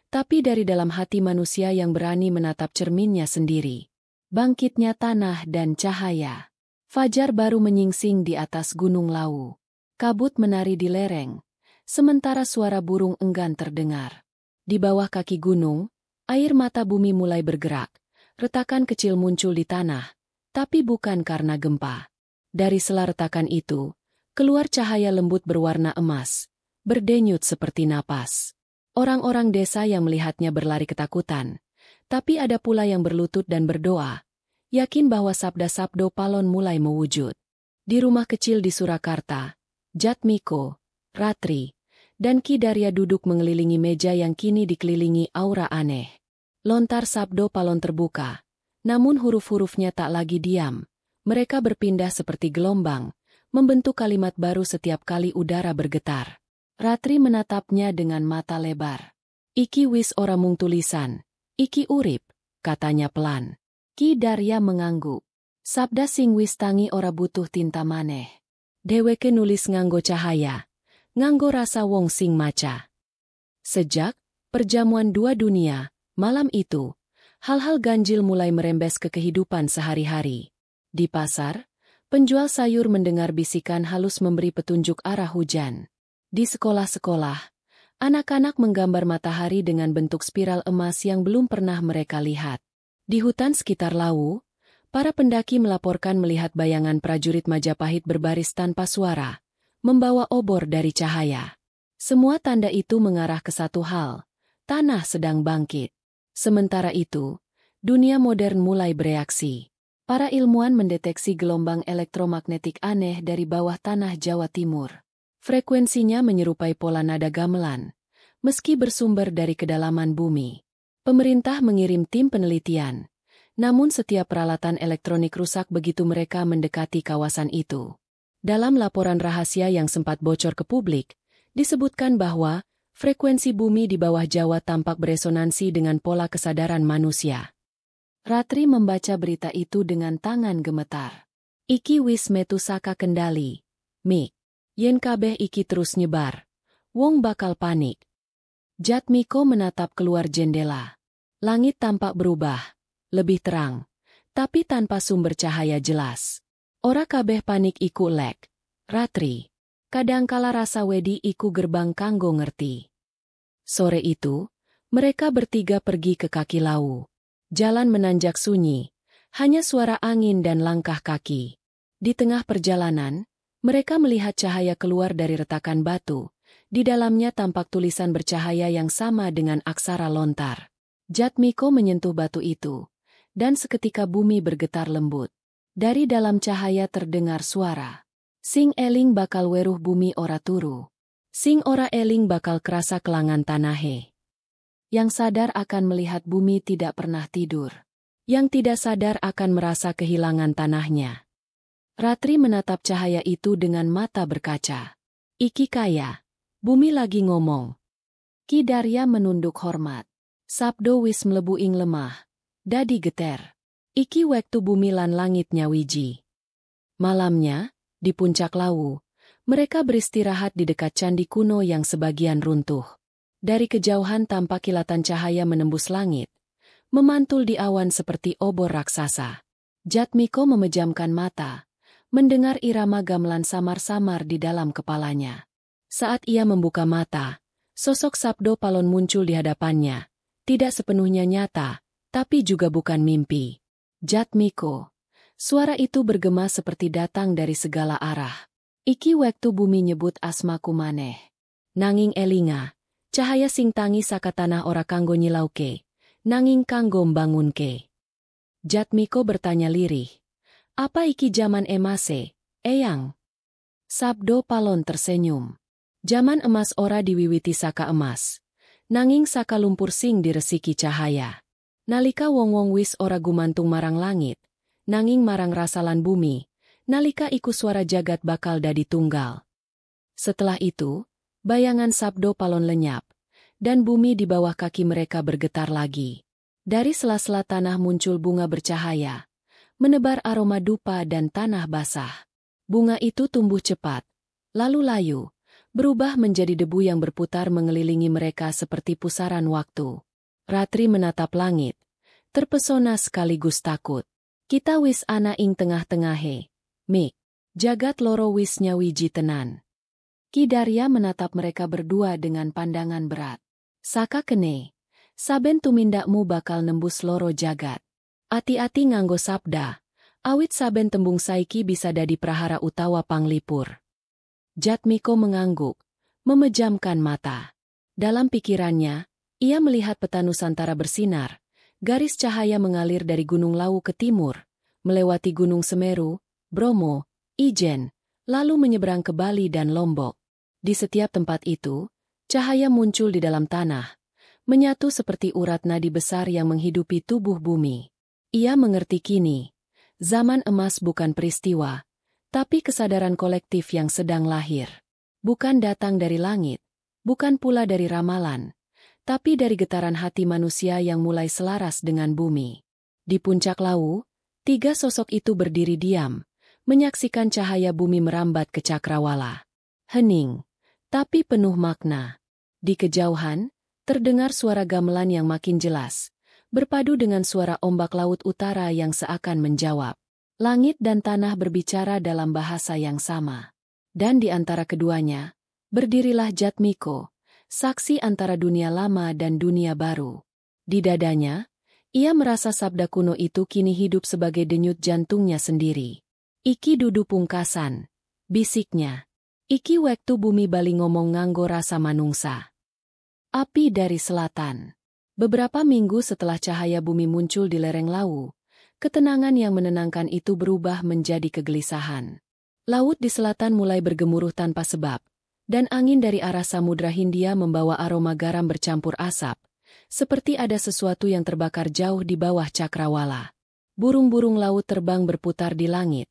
A: tapi dari dalam hati manusia yang berani menatap cerminnya sendiri. Bangkitnya tanah dan cahaya. Fajar baru menyingsing di atas Gunung Lawu. Kabut menari di lereng, sementara suara burung enggan terdengar. Di bawah kaki gunung, air mata bumi mulai bergerak. Retakan kecil muncul di tanah, tapi bukan karena gempa. Dari sela retakan itu, keluar cahaya lembut berwarna emas, berdenyut seperti napas. Orang-orang desa yang melihatnya berlari ketakutan, tapi ada pula yang berlutut dan berdoa, yakin bahwa sabda Sabdo Palon mulai mewujud. Di rumah kecil di Surakarta, Jatmiko, Ratri, dan Ki Darya duduk mengelilingi meja yang kini dikelilingi aura aneh. Lontar Sabdo Palon terbuka, namun huruf-hurufnya tak lagi diam. Mereka berpindah seperti gelombang, membentuk kalimat baru setiap kali udara bergetar. Ratri menatapnya dengan mata lebar. Iki wis ora mung tulisan, iki urip, katanya pelan. Ki Darya mengangguk. Sabda sing wis tangi ora butuh tinta maneh. Dheweke nulis nganggo cahaya, nganggo rasa wong sing maca. Sejak perjamuan dua dunia, malam itu, hal-hal ganjil mulai merembes ke kehidupan sehari-hari. Di pasar, penjual sayur mendengar bisikan halus memberi petunjuk arah hujan. Di sekolah-sekolah, anak-anak menggambar matahari dengan bentuk spiral emas yang belum pernah mereka lihat. Di hutan sekitar Lawu, para pendaki melaporkan melihat bayangan prajurit Majapahit berbaris tanpa suara, membawa obor dari cahaya. Semua tanda itu mengarah ke satu hal, tanah sedang bangkit. Sementara itu, dunia modern mulai bereaksi. Para ilmuwan mendeteksi gelombang elektromagnetik aneh dari bawah tanah Jawa Timur. Frekuensinya menyerupai pola nada gamelan, meski bersumber dari kedalaman bumi. Pemerintah mengirim tim penelitian, namun setiap peralatan elektronik rusak begitu mereka mendekati kawasan itu. Dalam laporan rahasia yang sempat bocor ke publik, disebutkan bahwa frekuensi bumi di bawah Jawa tampak beresonansi dengan pola kesadaran manusia. Ratri membaca berita itu dengan tangan gemetar. Iki wis metu saka kendali, Mik. Yen kabeh iki terus nyebar, wong bakal panik. Jatmiko menatap keluar jendela. Langit tampak berubah, lebih terang, tapi tanpa sumber cahaya jelas. Ora kabeh panik iku lek, Ratri. Kadangkala rasa wedi iku gerbang kanggo ngerti. Sore itu, mereka bertiga pergi ke kaki Lawu. Jalan menanjak sunyi, hanya suara angin dan langkah kaki. Di tengah perjalanan, mereka melihat cahaya keluar dari retakan batu. Di dalamnya tampak tulisan bercahaya yang sama dengan aksara lontar. Jatmiko menyentuh batu itu, dan seketika bumi bergetar lembut. Dari dalam cahaya terdengar suara. Sing eling bakal weruh bumi ora turu. Sing ora eling bakal kerasa kelangan tanahe. Yang sadar akan melihat bumi tidak pernah tidur. Yang tidak sadar akan merasa kehilangan tanahnya. Ratri menatap cahaya itu dengan mata berkaca. Iki kaya. Bumi lagi ngomong. Ki Darya menunduk hormat. Sabdo wis mlebu ing lemah. Dadi geter. Iki wektu bumi lan langit nyawiji. Malamnya, di puncak Lawu, mereka beristirahat di dekat candi kuno yang sebagian runtuh. Dari kejauhan tampak kilatan cahaya menembus langit, memantul di awan seperti obor raksasa. Jatmiko memejamkan mata, mendengar irama gamelan samar-samar di dalam kepalanya. Saat ia membuka mata, sosok Sabdo Palon muncul di hadapannya, tidak sepenuhnya nyata, tapi juga bukan mimpi. Jatmiko. Suara itu bergema seperti datang dari segala arah. Iki wektu bumi nyebut asmaku maneh. Nanging elinga, cahaya sing tangi saka tanah ora kanggo nyilauke, nanging kanggo mbangunke. Jatmiko bertanya lirih. Apa iki zaman emase, eyang? Sabdo Palon tersenyum. Zaman emas ora diwiwiti saka emas. Nanging saka lumpur sing diresiki cahaya. Nalika wong-wong wis ora gumantung marang langit, nanging marang rasalan bumi, nalika iku suara jagat bakal dadi tunggal. Setelah itu, bayangan Sabdo Palon lenyap, dan bumi di bawah kaki mereka bergetar lagi. Dari sela-sela tanah muncul bunga bercahaya, menebar aroma dupa dan tanah basah. Bunga itu tumbuh cepat, lalu layu, berubah menjadi debu yang berputar mengelilingi mereka seperti pusaran waktu. Ratri menatap langit, terpesona sekaligus takut. Kita wis ana ing tengah-tengahe, Mik. Jagat loro wis nyawiji tenan. Ki Darya menatap mereka berdua dengan pandangan berat. Saka kene, saben tumindakmu bakal nembus loro jagat. Ati-ati nganggo sabda, awit saben tembung saiki bisa dadi prahara utawa panglipur. Jatmiko mengangguk, memejamkan mata. Dalam pikirannya, ia melihat peta Nusantara bersinar, garis cahaya mengalir dari Gunung Lawu ke timur, melewati Gunung Semeru, Bromo, Ijen, lalu menyeberang ke Bali dan Lombok. Di setiap tempat itu, cahaya muncul di dalam tanah, menyatu seperti urat nadi besar yang menghidupi tubuh bumi. Ia mengerti kini, zaman emas bukan peristiwa, tapi kesadaran kolektif yang sedang lahir. Bukan datang dari langit, bukan pula dari ramalan, tapi dari getaran hati manusia yang mulai selaras dengan bumi. Di puncak Lawu, 3 sosok itu berdiri diam, menyaksikan cahaya bumi merambat ke cakrawala. Hening, tapi penuh makna. Di kejauhan, terdengar suara gamelan yang makin jelas, berpadu dengan suara ombak laut utara yang seakan menjawab. Langit dan tanah berbicara dalam bahasa yang sama. Dan di antara keduanya, berdirilah Jatmiko, saksi antara dunia lama dan dunia baru. Di dadanya, ia merasa sabda kuno itu kini hidup sebagai denyut jantungnya sendiri. Iki dudu pungkasan, bisiknya. Iki wektu bumi bali ngomong nganggo rasa manungsa. Api dari selatan. Beberapa minggu setelah cahaya bumi muncul di lereng Lawu, ketenangan yang menenangkan itu berubah menjadi kegelisahan. Laut di selatan mulai bergemuruh tanpa sebab, dan angin dari arah Samudra Hindia membawa aroma garam bercampur asap, seperti ada sesuatu yang terbakar jauh di bawah cakrawala. Burung-burung laut terbang berputar di langit,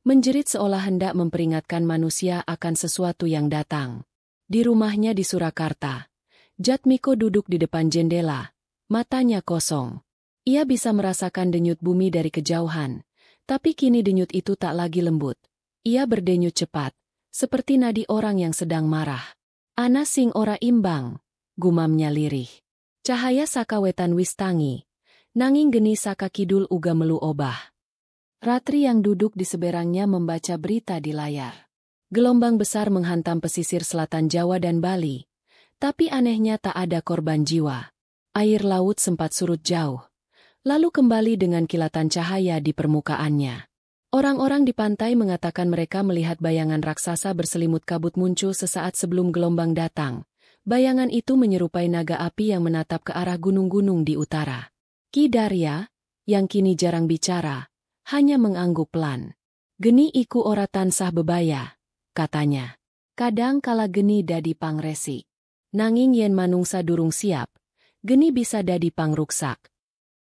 A: menjerit seolah hendak memperingatkan manusia akan sesuatu yang datang. Di rumahnya di Surakarta, Jatmiko duduk di depan jendela, matanya kosong. Ia bisa merasakan denyut bumi dari kejauhan, tapi kini denyut itu tak lagi lembut. Ia berdenyut cepat, seperti nadi orang yang sedang marah. Ana sing ora imbang, gumamnya lirih. Cahaya saka wetan wis tangi, nanging geni saka kidul uga melu obah. Ratri yang duduk di seberangnya membaca berita di layar. Gelombang besar menghantam pesisir selatan Jawa dan Bali, tapi anehnya tak ada korban jiwa. Air laut sempat surut jauh, lalu kembali dengan kilatan cahaya di permukaannya. Orang-orang di pantai mengatakan mereka melihat bayangan raksasa berselimut kabut muncul sesaat sebelum gelombang datang. Bayangan itu menyerupai naga api yang menatap ke arah gunung-gunung di utara. Ki Darya, yang kini jarang bicara, hanya mengangguk pelan. Geni iku ora tansah bebaya, katanya. Kadang kala geni dadi pangresi. Nanging yen manungsa durung siap, geni bisa dadi pangruksak.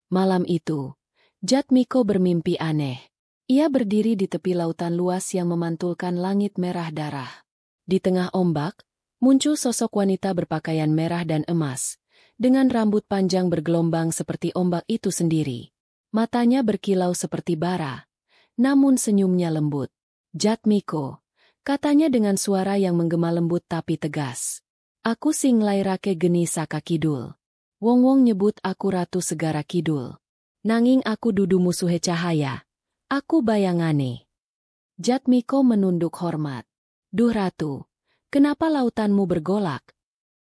A: Malam itu, Jatmiko bermimpi aneh. Ia berdiri di tepi lautan luas yang memantulkan langit merah darah. Di tengah ombak, muncul sosok wanita berpakaian merah dan emas, dengan rambut panjang bergelombang seperti ombak itu sendiri. Matanya berkilau seperti bara, namun senyumnya lembut. Jatmiko, katanya dengan suara yang menggema lembut tapi tegas. Aku sing lairake geni saka kidul. Wong-wong nyebut aku Ratu Segara Kidul. Nanging aku dudu musuhe cahaya. Aku bayangane. Jatmiko menunduk hormat. Duh Ratu, kenapa lautanmu bergolak?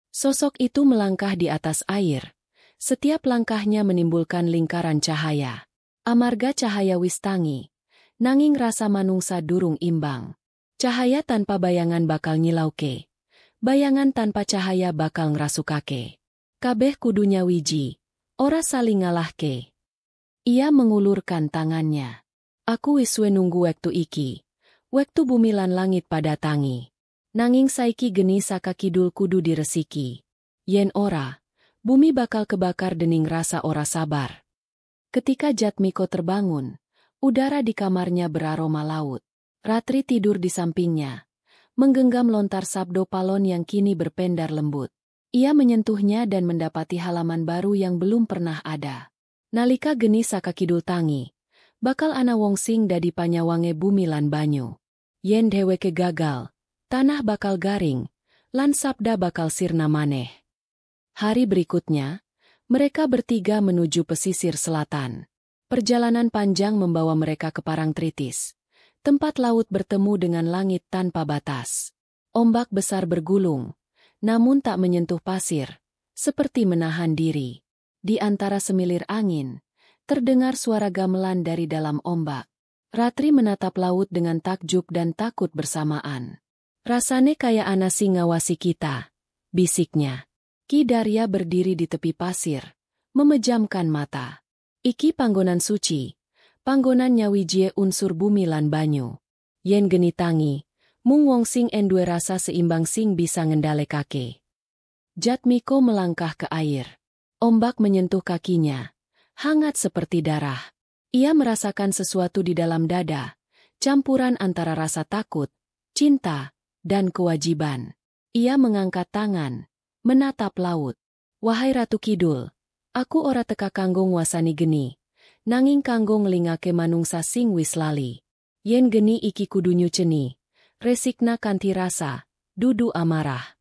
A: Sosok itu melangkah di atas air, Setiap langkahnya menimbulkan lingkaran cahaya. Amarga cahaya wis tangi, nanging rasa manungsa durung imbang. Cahaya tanpa bayangan bakal nyilauke. Bayangan tanpa cahaya bakal ngrasukake. Kabeh kudunya wiji, ora saling ngalahke. Ia mengulurkan tangannya. Aku wis nunggu wektu iki. Wektu bumi lan langit pada tangi. Nanging saiki geni saka kidul kudu diresiki. Yen ora, bumi bakal kebakar dening rasa ora sabar. Ketika Jatmiko terbangun, udara di kamarnya beraroma laut. Ratri tidur di sampingnya, menggenggam lontar sabdo palon yang kini berpendar lembut. Ia menyentuhnya dan mendapati halaman baru yang belum pernah ada. Nalika geni saka kidul tangi, bakal ana wong sing dadi panyawange bumi lan banyu. Yen dheweke gagal, tanah bakal garing, lan sabda bakal sirna maneh. Hari berikutnya, mereka bertiga menuju pesisir selatan. Perjalanan panjang membawa mereka ke Parangtritis, tempat laut bertemu dengan langit tanpa batas. Ombak besar bergulung, namun tak menyentuh pasir, seperti menahan diri. Di antara semilir angin, terdengar suara gamelan dari dalam ombak. Ratri menatap laut dengan takjub dan takut bersamaan. Rasane kaya ana sing ngawasi kita, bisiknya. Ki Darya berdiri di tepi pasir, memejamkan mata. Iki panggonan suci, panggonan nyawijie unsur bumi lan banyu. Yen geni tangi, mung wong sing enduwe rasa seimbang sing bisa ngendalekake. Jatmiko melangkah ke air. Ombak menyentuh kakinya, hangat seperti darah. Ia merasakan sesuatu di dalam dada, campuran antara rasa takut, cinta, dan kewajiban. Ia mengangkat tangan, menatap laut. Wahai Ratu Kidul, aku ora teka kanggo nguasani geni, nanging kanggo nglingake manungsa sing wis lali. Yen geni iki kudu nyuceni, resikna kanthi rasa, dudu amarah.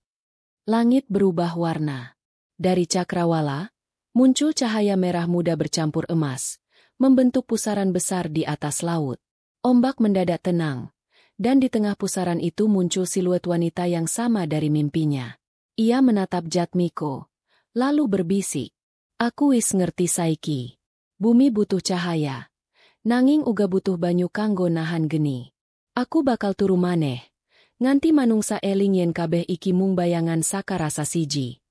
A: Langit berubah warna. Dari cakrawala, muncul cahaya merah muda bercampur emas, membentuk pusaran besar di atas laut. Ombak mendadak tenang, dan di tengah pusaran itu muncul siluet wanita yang sama dari mimpinya. Ia menatap Jatmiko, lalu berbisik, "Aku wis ngerti saiki. Bumi butuh cahaya, nanging uga butuh banyu kanggo nahan geni. Aku bakal turu maneh, nganti manungsa eling yen kabeh iki mung bayangan saka rasa siji."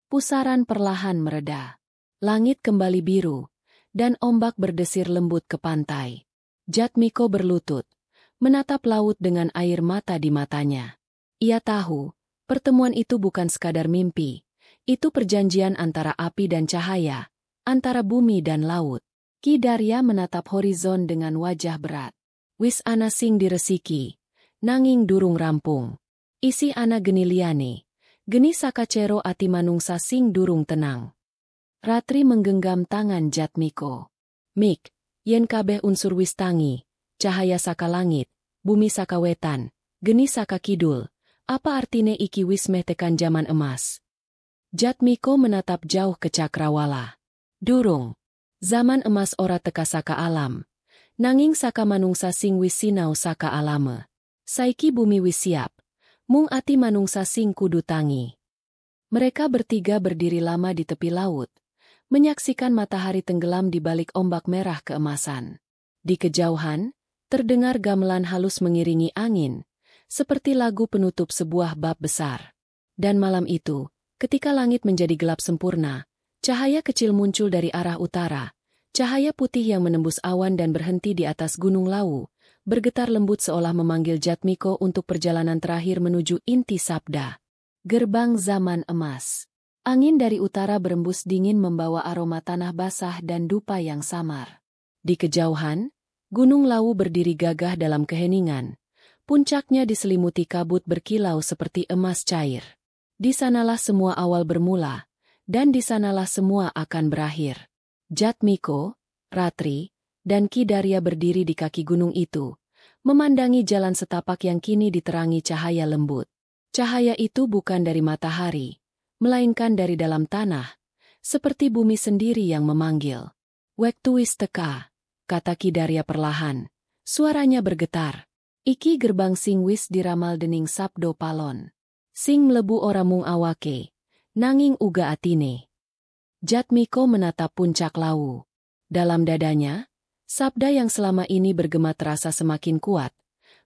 A: Pusaran perlahan mereda. Langit kembali biru, dan ombak berdesir lembut ke pantai. Jatmiko berlutut, menatap laut dengan air mata di matanya. Ia tahu, pertemuan itu bukan sekadar mimpi, itu perjanjian antara api dan cahaya, antara bumi dan laut. Ki Darya menatap horizon dengan wajah berat. Wis ana sing diresiki, nanging durung rampung. Isi ana geni liyane, geni saka cero ati manungsa sing durung tenang. Ratri menggenggam tangan Jatmiko. "Mik, yen kabeh unsur wis tangi, cahaya saka langit, bumi saka wetan, geni saka kidul, apa artine iki wis meh tekan jaman emas?" Jatmiko menatap jauh ke cakrawala. Durung. Zaman emas ora teka saka alam, nanging saka manungsa sing wis sinau saka alame. Saiki bumi wis siap, mung ati manungsa sing kudu tangi. Mereka bertiga berdiri lama di tepi laut, menyaksikan matahari tenggelam di balik ombak merah keemasan. Di kejauhan, terdengar gamelan halus mengiringi angin, seperti lagu penutup sebuah bab besar. Dan malam itu, ketika langit menjadi gelap sempurna, cahaya kecil muncul dari arah utara, cahaya putih yang menembus awan dan berhenti di atas Gunung Lawu, bergetar lembut seolah memanggil Jatmiko untuk perjalanan terakhir menuju inti sabda. Gerbang zaman emas. Angin dari utara berembus dingin membawa aroma tanah basah dan dupa yang samar. Di kejauhan, Gunung Lawu berdiri gagah dalam keheningan. Puncaknya diselimuti kabut berkilau seperti emas cair. Di sanalah semua awal bermula, dan di sanalah semua akan berakhir. Jatmiko, Ratri, dan Ki Darya berdiri di kaki gunung itu, memandangi jalan setapak yang kini diterangi cahaya lembut. Cahaya itu bukan dari matahari, melainkan dari dalam tanah, seperti bumi sendiri yang memanggil. "Wektu wis teka," kata Ki Darya perlahan. Suaranya bergetar. "Iki gerbang sing wis diramal dening sabdo palon. Sing mlebu ora mung awake, nanging uga atine." Jatmiko menatap puncak Lawu. Dalam dadanya, sabda yang selama ini bergema terasa semakin kuat,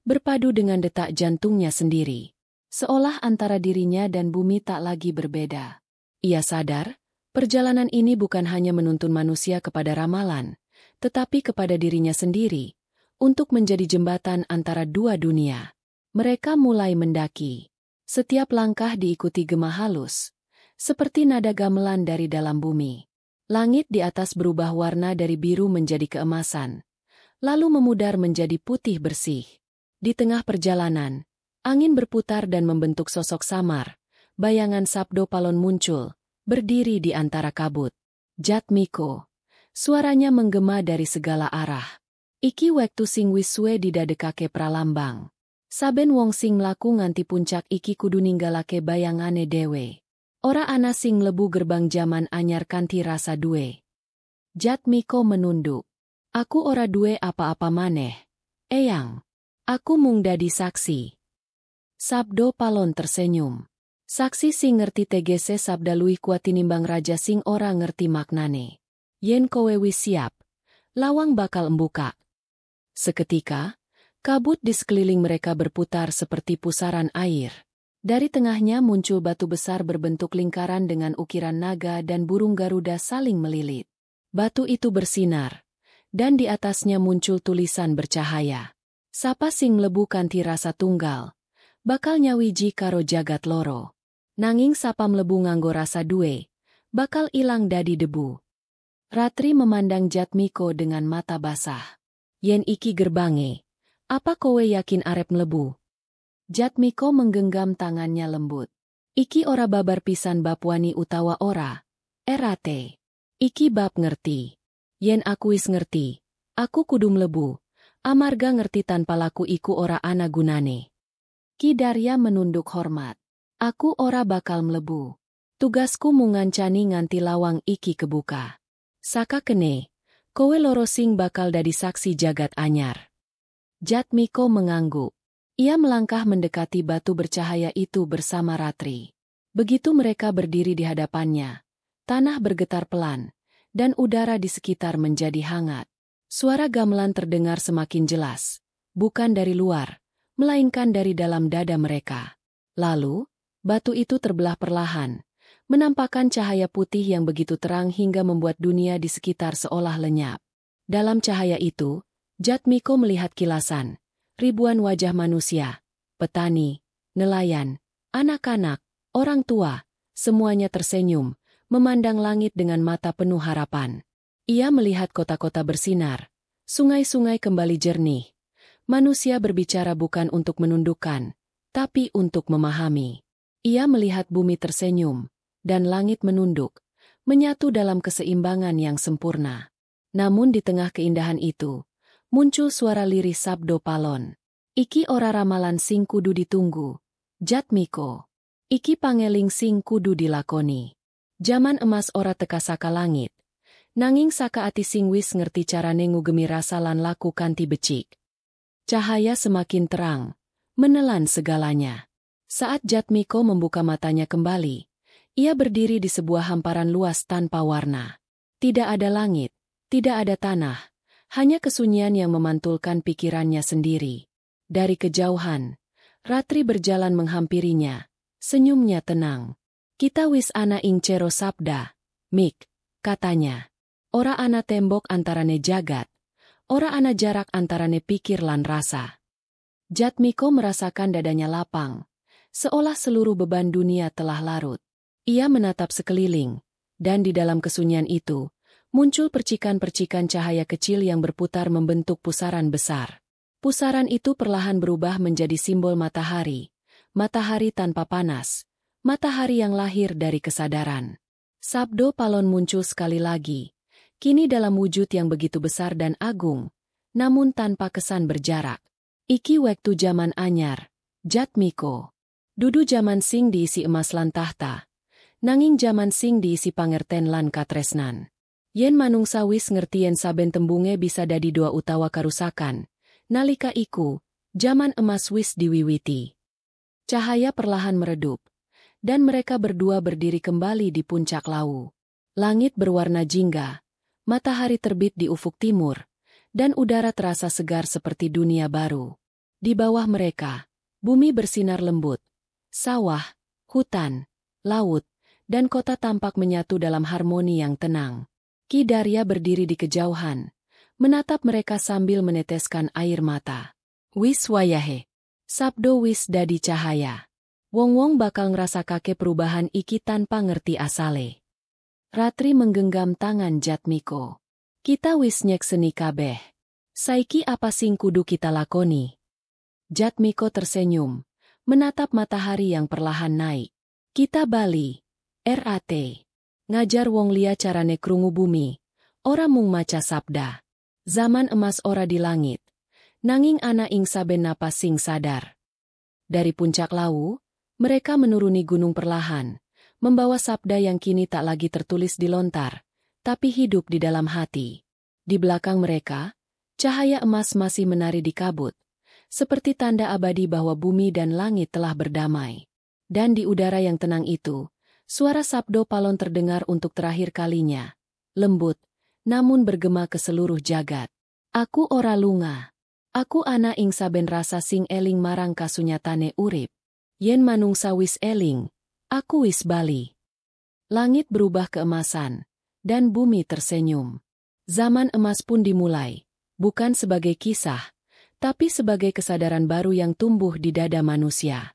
A: berpadu dengan detak jantungnya sendiri. Seolah antara dirinya dan bumi tak lagi berbeda. Ia sadar, perjalanan ini bukan hanya menuntun manusia kepada ramalan, tetapi kepada dirinya sendiri, untuk menjadi jembatan antara dua dunia. Mereka mulai mendaki. Setiap langkah diikuti gema halus, seperti nada gamelan dari dalam bumi. Langit di atas berubah warna dari biru menjadi keemasan, lalu memudar menjadi putih bersih. Di tengah perjalanan, angin berputar dan membentuk sosok samar. Bayangan Sabdo Palon muncul, berdiri di antara kabut. Jatmiko. Suaranya menggema dari segala arah. Iki wektu sing wiswe didadekake pralambang. Saben wong sing mlaku nganti puncak iki kudu ninggalake bayangane dewe. Ora ana sing mlebu gerbang jaman anyar kanthi rasa duwe. Jatmiko menunduk. Aku ora duwe apa-apa maneh. Eyang. Aku mung dadi saksi. Sabdo Palon tersenyum. Saksi sing ngerti tegese sabda luwih kuat tinimbang raja sing ora ngerti maknane. Yen kowe wis siap, lawang bakal embuka. Seketika, kabut di sekeliling mereka berputar seperti pusaran air. Dari tengahnya muncul batu besar berbentuk lingkaran dengan ukiran naga dan burung garuda saling melilit. Batu itu bersinar, dan di atasnya muncul tulisan bercahaya. Sapa sing mlebu kanthi rasa tunggal, bakal nyawiji karo jagat loro. Nanging sapa mlebu nganggo rasa duwe, bakal ilang dadi debu. Ratri memandang Jatmiko dengan mata basah. Yen iki gerbange, apa kowe yakin arep mlebu? Jatmiko menggenggam tangannya lembut. Iki ora babar pisan bab wani utawa ora. Erate. Iki bab ngerti. Yen aku wis ngerti, aku kudu mlebu. Amarga ngerti tanpa laku iku ora ana gunane. Ki Darya menunduk hormat. Aku ora bakal mlebu. Tugasku mungancani nganti lawang iki kebuka. Saka kene, kowe loro sing bakal dadi saksi jagat anyar. Jatmiko mengangguk. Ia melangkah mendekati batu bercahaya itu bersama Ratri. Begitu mereka berdiri di hadapannya, tanah bergetar pelan, dan udara di sekitar menjadi hangat. Suara gamelan terdengar semakin jelas, bukan dari luar, melainkan dari dalam dada mereka. Lalu, batu itu terbelah perlahan, menampakkan cahaya putih yang begitu terang hingga membuat dunia di sekitar seolah lenyap. Dalam cahaya itu, Jatmiko melihat kilasan, ribuan wajah manusia, petani, nelayan, anak-anak, orang tua, semuanya tersenyum, memandang langit dengan mata penuh harapan. Ia melihat kota-kota bersinar, sungai-sungai kembali jernih. Manusia berbicara bukan untuk menundukkan, tapi untuk memahami. Ia melihat bumi tersenyum, dan langit menunduk, menyatu dalam keseimbangan yang sempurna. Namun di tengah keindahan itu, muncul suara lirih Sabdo Palon. Iki ora ramalan sing kudu ditunggu. Jatmiko. Iki pangeling sing kudu dilakoni. Jaman emas ora teka saka langit. Nanging saka ati sing wis ngerti carane ngugemi rasa lan laku kanthi becik. Cahaya semakin terang, menelan segalanya. Saat Jatmiko membuka matanya kembali, ia berdiri di sebuah hamparan luas tanpa warna. Tidak ada langit, tidak ada tanah, hanya kesunyian yang memantulkan pikirannya sendiri. Dari kejauhan, Ratri berjalan menghampirinya, senyumnya tenang. Kita wis ana ing cero sabda, Mik, katanya. Ora ana tembok antarane jagat, ora ana jarak antarane pikir lan rasa. Jatmiko merasakan dadanya lapang, seolah seluruh beban dunia telah larut. Ia menatap sekeliling, dan di dalam kesunyian itu, muncul percikan-percikan cahaya kecil yang berputar membentuk pusaran besar. Pusaran itu perlahan berubah menjadi simbol matahari, matahari tanpa panas, matahari yang lahir dari kesadaran. Sabdo Palon muncul sekali lagi. Kini dalam wujud yang begitu besar dan agung, namun tanpa kesan berjarak. Iki wektu jaman anyar, Jatmiko. Dudu jaman sing diisi emas lan tahta, nanging jaman sing diisi pangerten lan katresnan. Yen manungsa wis ngerti yen saben tembunge bisa dadi doa utawa karusakan, nalika iku, jaman emas wis diwiwiti. Cahaya perlahan meredup, dan mereka berdua berdiri kembali di puncak Lawu. Langit berwarna jingga, matahari terbit di ufuk timur, dan udara terasa segar seperti dunia baru. Di bawah mereka, bumi bersinar lembut. Sawah, hutan, laut, dan kota tampak menyatu dalam harmoni yang tenang. Ki Darya berdiri di kejauhan, menatap mereka sambil meneteskan air mata. Wis wayahe. Sabdo wis dadi cahaya. Wong-wong bakal ngerasa kake perubahan iki tanpa ngerti asale. Ratri menggenggam tangan Jatmiko. Kita wis nyekseni kabeh. Saiki apa sing kudu kita lakoni? Jatmiko tersenyum, menatap matahari yang perlahan naik. Kita bali. RAT. Ngajar wong lia carane krungu bumi. Ora mung maca sabda. Zaman emas ora di langit. Nanging ana ing saben napas sing sadar. Dari puncak Lawu, mereka menuruni gunung perlahan, membawa sabda yang kini tak lagi tertulis di lontar, tapi hidup di dalam hati. Di belakang mereka, cahaya emas masih menari di kabut, seperti tanda abadi bahwa bumi dan langit telah berdamai. Dan di udara yang tenang itu, suara Sabdo Palon terdengar untuk terakhir kalinya. Lembut, namun bergema ke seluruh jagat. Aku ora lunga. Aku ana ing saben rasa sing eling marang kasunyatane urip. Yen manungsa wis eling, aku wis bali. Langit berubah keemasan, dan bumi tersenyum. Zaman emas pun dimulai, bukan sebagai kisah, tapi sebagai kesadaran baru yang tumbuh di dada manusia.